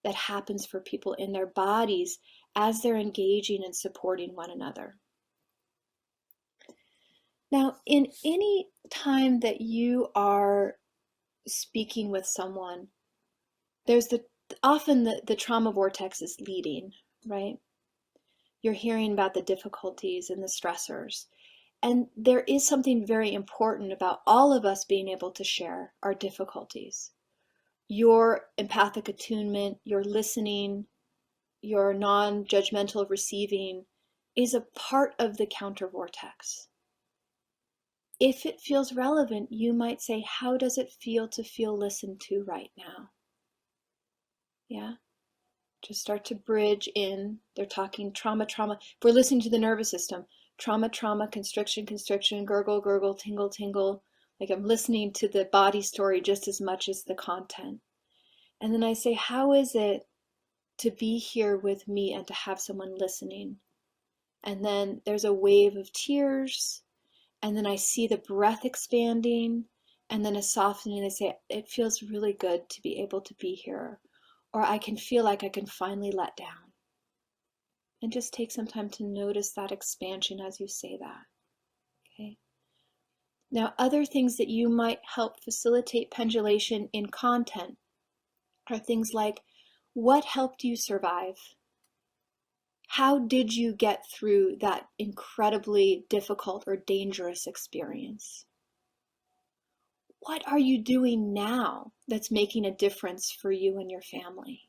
that happens for people in their bodies as they're engaging and supporting one another. Now, in any time that you are speaking with someone, there's often the trauma vortex is leading, right? You're hearing about the difficulties and the stressors. And there is something very important about all of us being able to share our difficulties. Your empathic attunement, your listening, your non-judgmental receiving is a part of the counter vortex. If it feels relevant, you might say, how does it feel to feel listened to right now? Yeah. Just start to bridge in. They're talking trauma, trauma. If we're listening to the nervous system, trauma, trauma, constriction, constriction, gurgle, gurgle, tingle, tingle. Like I'm listening to the body story just as much as the content. And then I say, how is it to be here with me and to have someone listening? And then there's a wave of tears. And then I see the breath expanding and then a softening. They say, it feels really good to be able to be here. Or I can feel like I can finally let down. And just take some time to notice that expansion as you say that. Okay. Now, other things that you might help facilitate pendulation in content are things like, what helped you survive? How did you get through that incredibly difficult or dangerous experience? What are you doing now that's making a difference for you and your family?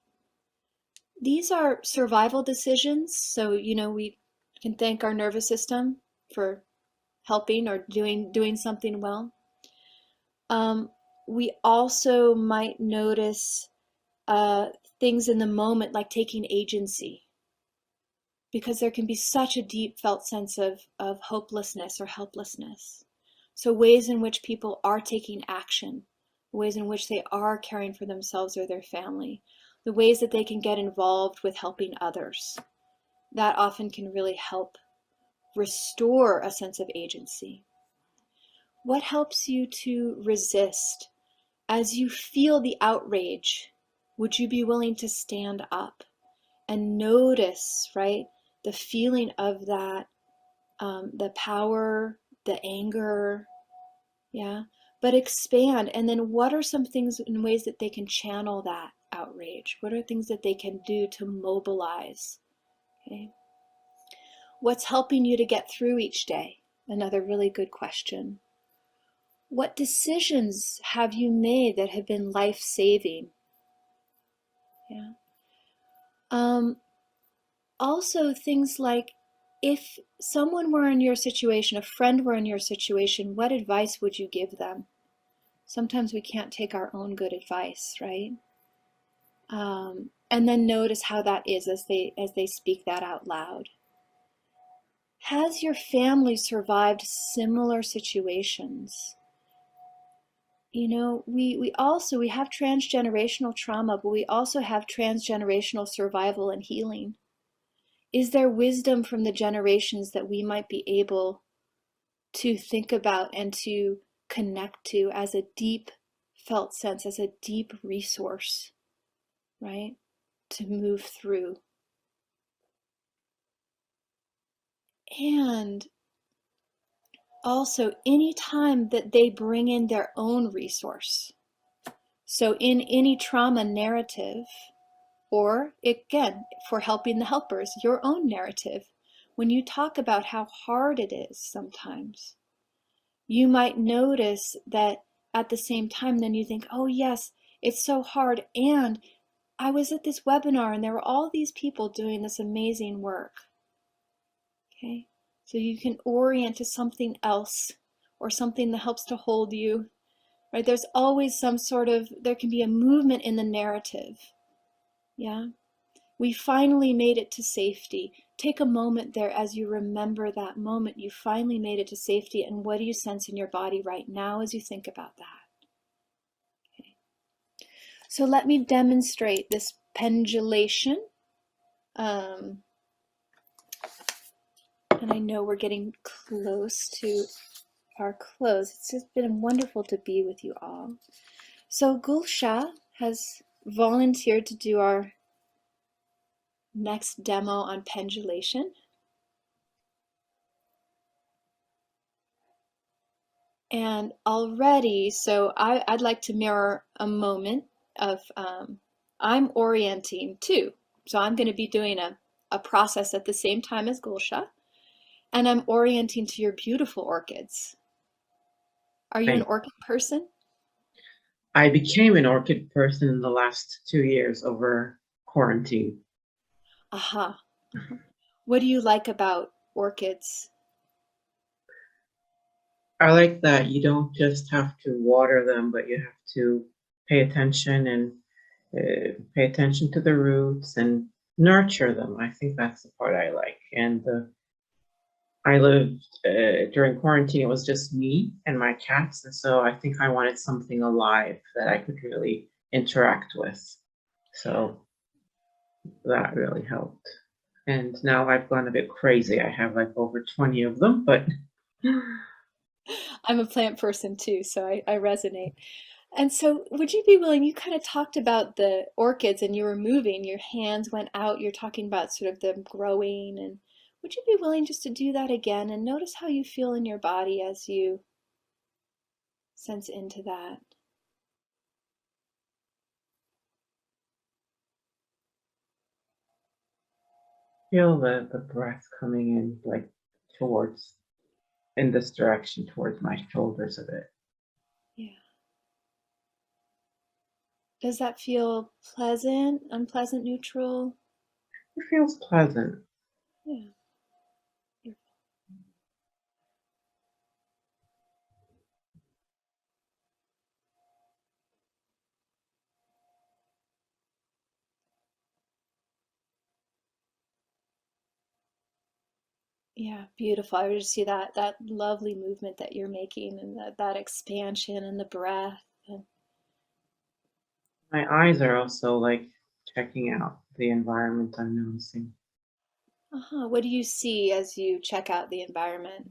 These are survival decisions, so we can thank our nervous system for helping or doing something well. We also might notice things in the moment, like taking agency, because there can be such a deep felt sense of hopelessness or helplessness. So ways in which people are taking action, ways in which they are caring for themselves or their family, the ways that they can get involved with helping others, that often can really help restore a sense of agency. What helps you to resist? As you feel the outrage, would you be willing to stand up and notice, right, the feeling of that, the power, the anger, yeah, but expand. And then what are some things in ways that they can channel that outrage? What are things that they can do to mobilize? Okay. What's helping you to get through each day? Another really good question. What decisions have you made that have been life-saving? Yeah. Also things like, if someone were in your situation, a friend were in your situation, what advice would you give them? Sometimes we can't take our own good advice, right? And then notice how that is as they speak that out loud. Has your family survived similar situations? We have transgenerational trauma, but we also have transgenerational survival and healing. Is there wisdom from the generations that we might be able to think about and to connect to as a deep felt sense, as a deep resource, right? To move through. And also any time that they bring in their own resource. So in any trauma narrative, or again, for helping the helpers, your own narrative, when you talk about how hard it is sometimes, you might notice that at the same time, then you think, oh yes, it's so hard. And I was at this webinar and there were all these people doing this amazing work. Okay, so you can orient to something else or something that helps to hold you, right? There's always some sort of, there can be a movement in the narrative. Yeah, we finally made it to safety. Take a moment there as you remember that moment. You finally made it to safety. And what do you sense in your body right now as you think about that? Okay. So let me demonstrate this pendulation. And I know we're getting close to our close. It's just been wonderful to be with you all. So Gulsha has volunteered to do our next demo on pendulation. And already, so I'd like to mirror a moment of, I'm orienting too. So I'm going to be doing a process at the same time as Gulsha, and I'm orienting to your beautiful orchids. Are you an orchid person? I became an orchid person in the last 2 years over quarantine. Aha. What do you like about orchids? I like that you don't just have to water them, but you have to pay attention and pay attention to the roots and nurture them. I think that's the part I like. And I lived during quarantine, it was just me and my cats. And so I think I wanted something alive that I could really interact with. So that really helped. And now I've gone a bit crazy. I have like over 20 of them, but I'm a plant person too, so I resonate. And so would you be willing, you kind of talked about the orchids and you were moving, your hands went out, you're talking about sort of them growing, and would you be willing just to do that again and notice how you feel in your body as you sense into that? feel the breath coming in like towards, in this direction, towards my shoulders a bit. Yeah. Does that feel pleasant, unpleasant, neutral? It feels pleasant. Yeah. Yeah, beautiful. I would just see that lovely movement that you're making and that expansion and the breath. And My eyes are also like checking out the environment I'm noticing. what do you see as you check out the environment?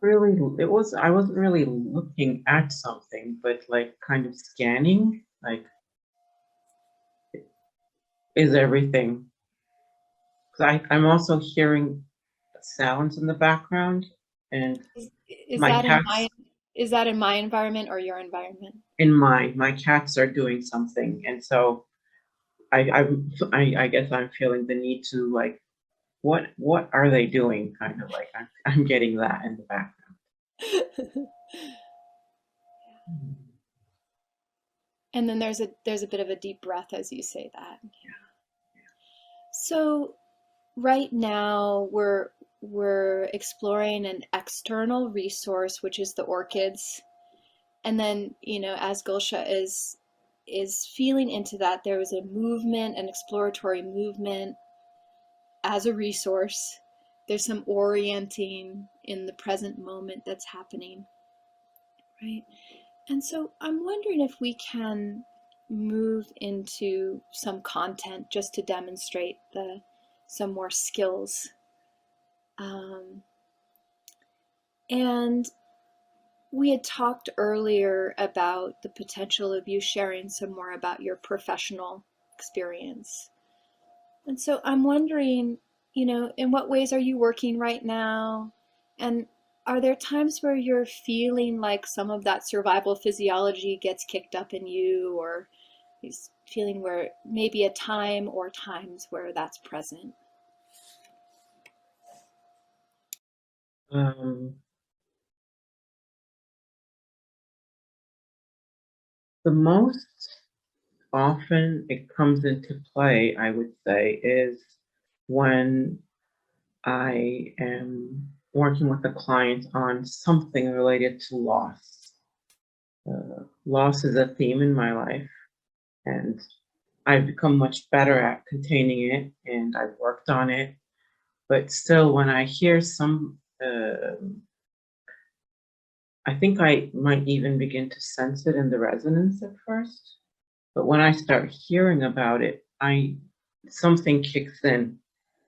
Really, I wasn't really looking at something, but like kind of scanning, like, is everything? Because I'm also hearing sounds in the background, and Is my that in cats, my environment or your environment? in my cats are doing something, and so I guess I'm feeling the need to like, what are they doing? Kind of like I'm getting that in the background. And then there's a bit of a deep breath as you say that. So right now we're exploring an external resource, which is the orchids. And then, as Gulsha is feeling into that, there was a movement, an exploratory movement as a resource. There's some orienting in the present moment that's happening, right? And so I'm wondering if we can move into some content just to demonstrate some more skills. And we had talked earlier about the potential of you sharing some more about your professional experience. And so I'm wondering, in what ways are you working right now? And are there times where you're feeling like some of that survival physiology gets kicked up in you, or is feeling where maybe a time or times where that's present? Um, the most often it comes into play, I would say, is when I am working with a client on something related to loss. Loss is a theme in my life, and I've become much better at containing it, and I've worked on it. But still, when I hear I think I might even begin to sense it in the resonance at first. But when I start hearing about it, something kicks in,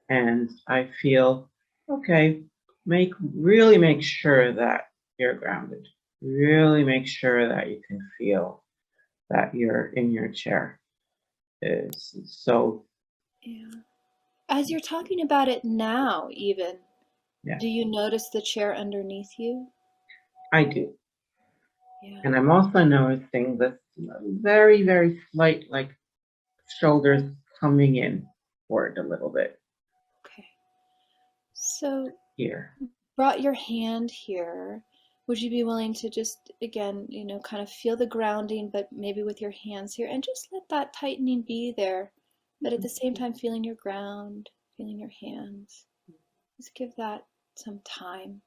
and I feel, okay, really make sure that you're grounded. Really make sure that you can feel that you're in your chair. So Yeah. As you're talking about it now, even, yeah, do you notice the chair underneath you? I do. Yeah. And I'm also noticing this very, very slight, like shoulders coming in forward a little bit Okay. So here. brought your hand here. Would you be willing to just, again, kind of feel the grounding, but maybe with your hands here, and just let that tightening be there, but at the same time feeling your ground, feeling your hands. Just give that some time.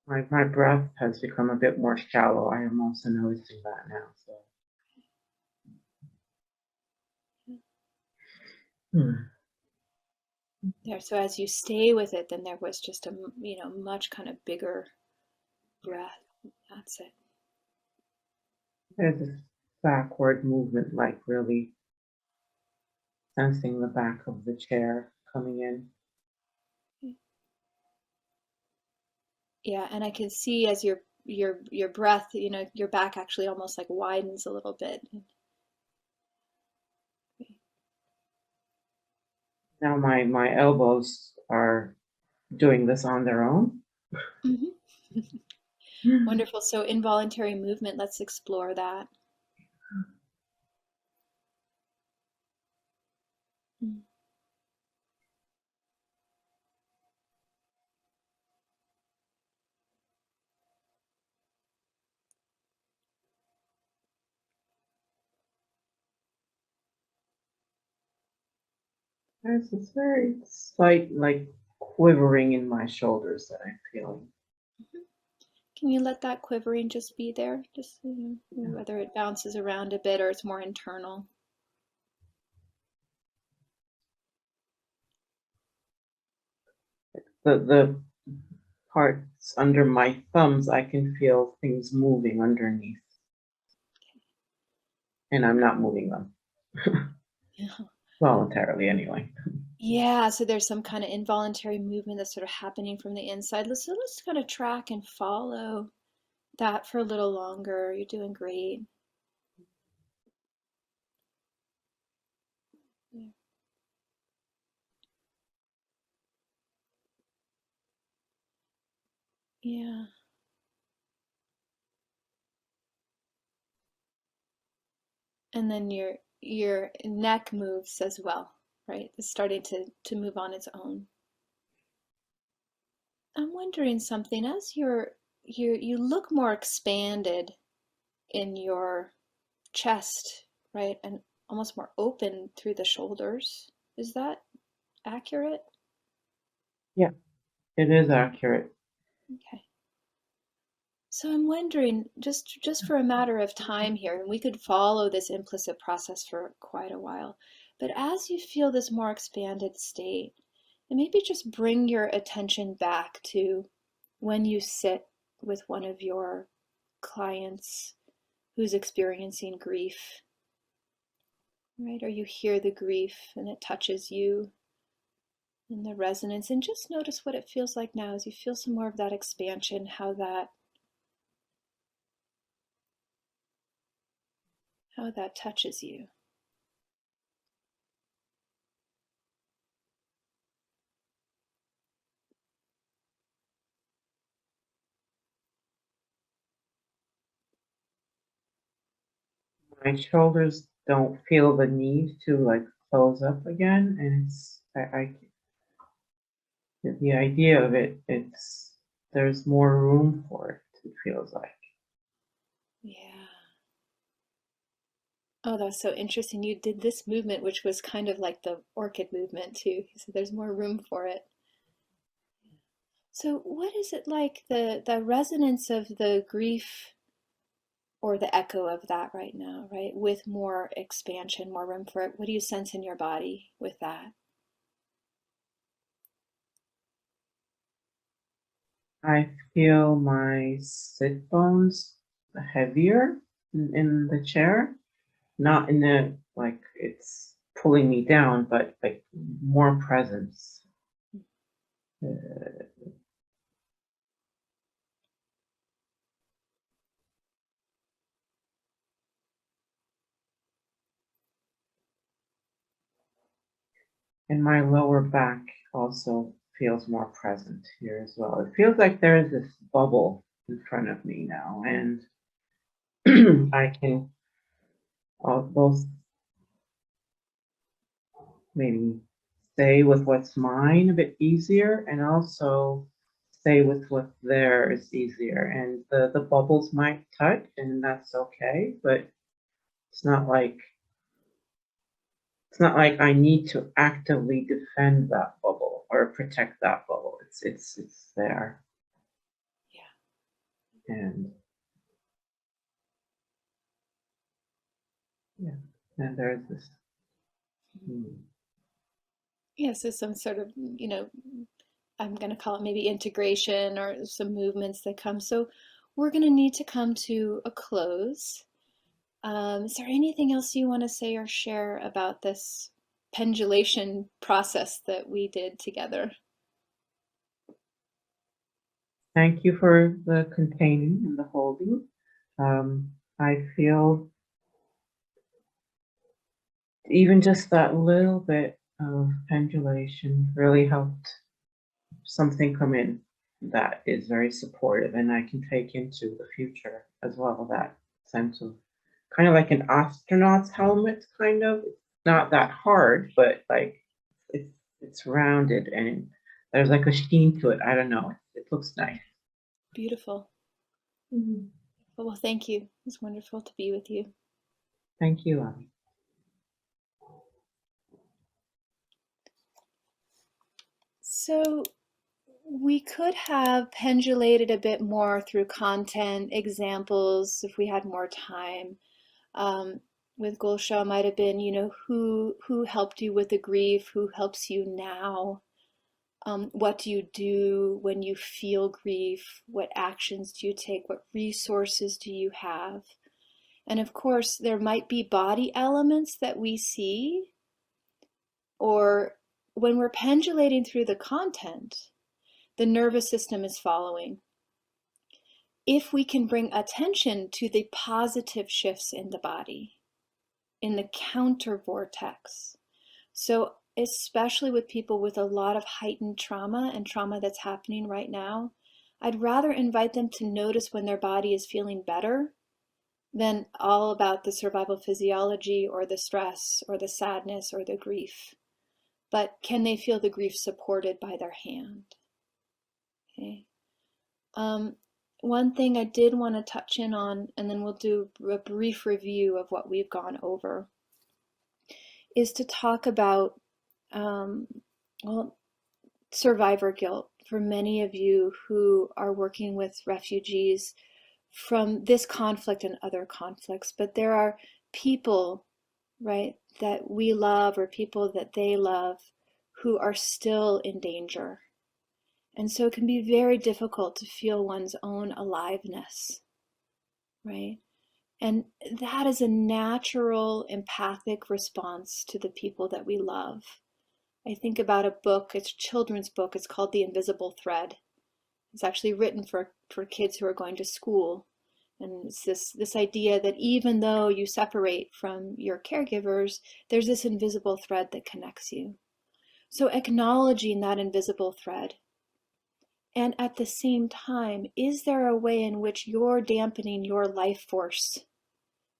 My breath has become a bit more shallow. I am also noticing that now. So. There, so as you stay with it, then there was just a, much kind of bigger breath. That's it. There's this backward movement, like really sensing the back of the chair coming in. Yeah, and I can see as your breath, your back actually almost like widens a little bit. Now my elbows are doing this on their own. Mhm. Wonderful. So involuntary movement, let's explore that. Mm. There's this very slight, like, quivering in my shoulders that I'm feeling. Mhm. Can you let that quivering just be there? Just whether it bounces around a bit or it's more internal. The parts under my thumbs, I can feel things moving underneath, and I'm not moving them voluntarily anyway. Yeah, so there's some kind of involuntary movement that's sort of happening from the inside. Let's kind of track and follow that for a little longer. You're doing great. Yeah. Yeah. And then your neck moves as well, right? It's starting to move on its own. I'm wondering something as you look more expanded in your chest, right? And almost more open through the shoulders. Is that accurate? Yeah, it is accurate. Okay. So I'm wondering, just for a matter of time here, and we could follow this implicit process for quite a while, but as you feel this more expanded state, and maybe just bring your attention back to when you sit with one of your clients who's experiencing grief, right? Or you hear the grief and it touches you. and the resonance, and just notice what it feels like now as you feel some more of that expansion, how that touches you. My shoulders don't feel the need to like close up again, and the idea of it, there's more room for it. It feels like. Yeah. Oh, that's so interesting. You did this movement, which was kind of like the orchid movement too. So there's more room for it. So what is it like, the resonance of the grief or the echo of that right now, right? With more expansion, more room for it. What do you sense in your body with that? I feel my sit bones heavier in the chair, not in the like it's pulling me down, but like more presence. Uh, and my lower back also feels more present here as well. It feels like there is this bubble in front of me now, and I can both maybe stay with what's mine a bit easier, and also stay with what's theirs easier. And the bubbles might touch, and that's okay, but it's not like I need to actively defend that bubble or protect that bubble. It's there. Yeah. And yeah, and there's this. Yeah, so some sort of, I'm going to call it maybe integration or some movements that come. So we're going to need to come to a close. Is there anything else you want to say or share about this pendulation process that we did together? Thank you for the containing and the holding. I feel even just that little bit of pendulation really helped something come in that is very supportive, and I can take into the future as well, that sense of kind of like an astronaut's helmet, kind of. It's not that hard, but like it's rounded and there's like a sheen to it. I don't know. It looks nice. Beautiful. Mhm. Well, thank you. It's wonderful to be with you. Thank you, Abi. So we could have pendulated a bit more through content, examples, if we had more time. With Gulsha might have been, who helped you with the grief, who helps you now, what do you do when you feel grief, what actions do you take, what resources do you have? And of course, there might be body elements that we see, or when we're pendulating through the content, the nervous system is following. If we can bring attention to the positive shifts in the body, in the counter vortex. So especially with people with a lot of heightened trauma and trauma that's happening right now, I'd rather invite them to notice when their body is feeling better than all about the survival physiology or the stress or the sadness or the grief. But can they feel the grief supported by their hand? Okay. One thing I did want to touch in on, and then we'll do a brief review of what we've gone over, is to talk about, well, survivor guilt for many of you who are working with refugees from this conflict and other conflicts. But there are people, right, that we love or people that they love who are still in danger. And so it can be very difficult to feel one's own aliveness, right? And that is a natural empathic response to the people that we love. I think about a book, it's a children's book, it's called The Invisible Thread. It's actually written for kids who are going to school. And it's this idea that even though you separate from your caregivers, there's this invisible thread that connects you. So acknowledging that invisible thread. And at the same time, is there a way in which you're dampening your life force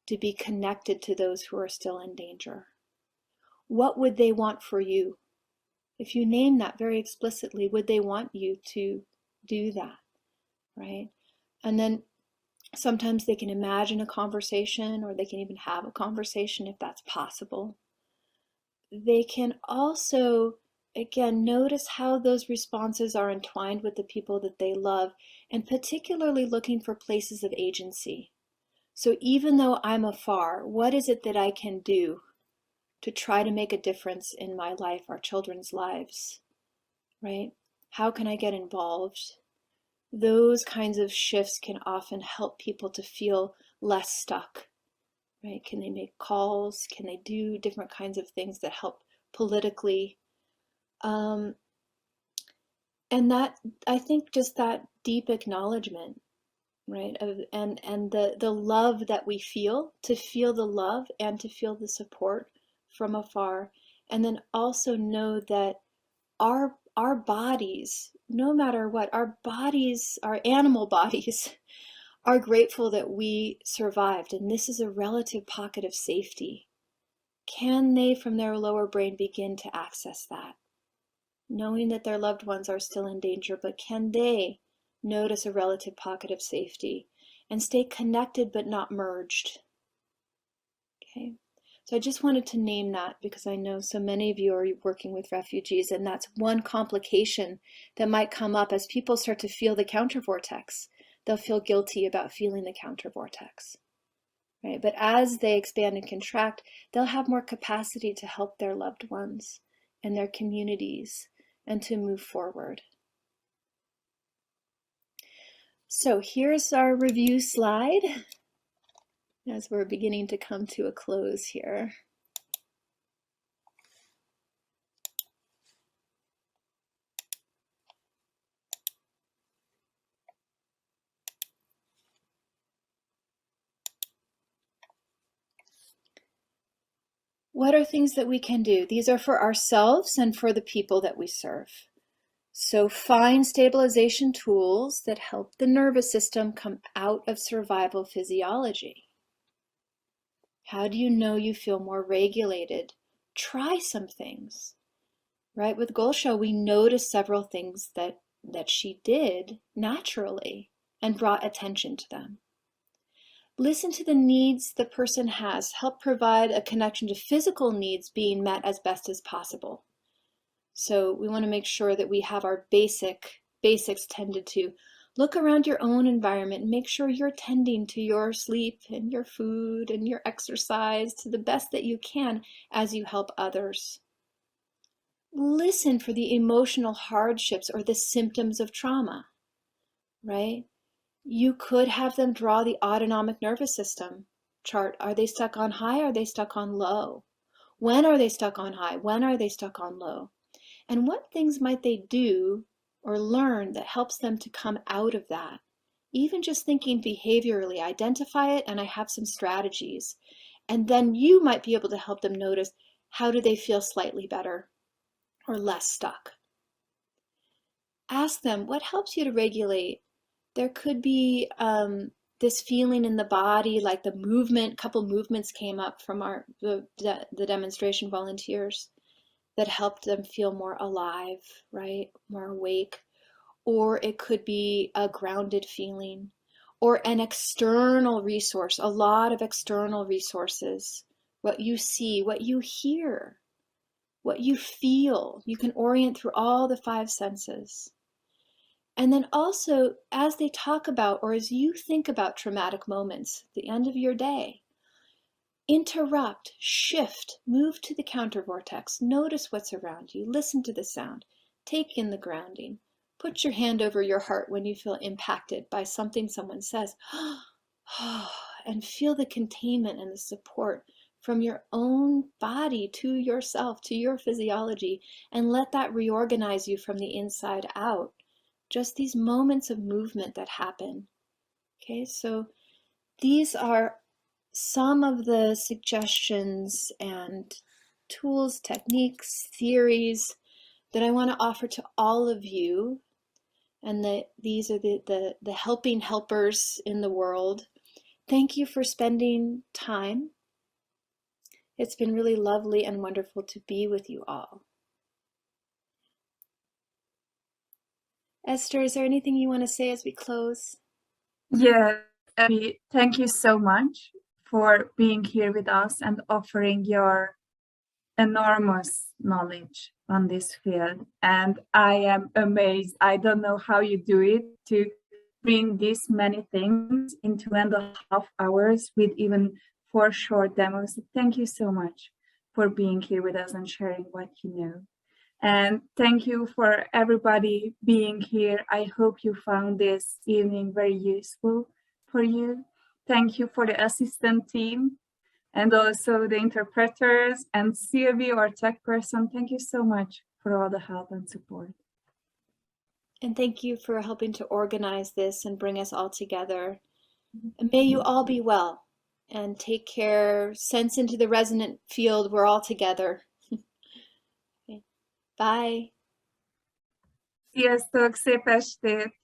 to be connected to those who are still in danger? What would they want for you? If you name that very explicitly, would they want you to do that, right? And then sometimes they can imagine a conversation, or they can even have a conversation if that's possible. They can also, again, notice how those responses are entwined with the people that they love, and particularly looking for places of agency. So even though I'm afar, what is it that I can do to try to make a difference in my life, our children's lives, right? How can I get involved? Those kinds of shifts can often help people to feel less stuck, right? Can they make calls? Can they do different kinds of things that help politically? And that, I think, just that deep acknowledgement, right? And the love that we feel, to feel the love and to feel the support from afar. And then also know that our bodies, no matter what, our bodies, our animal bodies, are grateful that we survived. And this is a relative pocket of safety. Can they, from their lower brain, begin to access that? Knowing that their loved ones are still in danger, but can they notice a relative pocket of safety and stay connected but not merged? Okay. So I just wanted to name that because I know so many of you are working with refugees, and that's one complication that might come up as people start to feel the counter vortex. They'll feel guilty about feeling the counter vortex, right? But as they expand and contract, they'll have more capacity to help their loved ones and their communities and to move forward. So here's our review slide as we're beginning to come to a close here. What are things that we can do? These are for ourselves and for the people that we serve. So find stabilization tools that help the nervous system come out of survival physiology. How do you know you feel more regulated? Try some things, right? With Gulsha, we noticed several things that she did naturally and brought attention to them. Listen to the needs the person has. Help provide a connection to physical needs being met as best as possible. So we want to make sure that we have our basics tended to. Look around your own environment and make sure you're tending to your sleep and your food and your exercise to the best that you can as you help others. Listen for the emotional hardships or the symptoms of trauma, right? You could have them draw the autonomic nervous system chart. Are they stuck on high? Are they stuck on low? When are they stuck on high? When are they stuck on low? And what things might they do or learn that helps them to come out of that? Even just thinking behaviorally, identify it, and I have some strategies. And then you might be able to help them notice, how do they feel slightly better or less stuck? Ask them, what helps you to regulate? There could be this feeling in the body, like the movement, couple movements came up from the demonstration volunteers that helped them feel more alive, right? More awake. Or it could be a grounded feeling or an external resource, a lot of external resources. What you see, what you hear, what you feel. You can orient through all the 5 senses. And then also, as they talk about, or as you think about traumatic moments at the end of your day, interrupt, shift, move to the counter vortex, notice what's around you, listen to the sound, take in the grounding, put your hand over your heart when you feel impacted by something someone says, and feel the containment and the support from your own body to yourself, to your physiology, and let that reorganize you from the inside out. Just these moments of movement that happen. Okay, so these are some of the suggestions and tools, techniques, theories that I want to offer to all of you. And that these are the helping helpers in the world. Thank you for spending time. It's been really lovely and wonderful to be with you all. Esther, is there anything you want to say as we close? Yeah, Abby, thank you so much for being here with us and offering your enormous knowledge on this field. And I am amazed. I don't know how you do it to bring this many things in 2.5 hours with even 4 short demos. Thank you so much for being here with us and sharing what you know. And thank you for everybody being here. I hope you found this evening very useful for you. Thank you for the assistant team and also the interpreters and Sylvie, our tech person. Thank you so much for all the help and support. And thank you for helping to organize this and bring us all together. And may you all be well and take care. Sense into the resonant field. We're all together. Okay. Bye. Sziasztok, szép estét!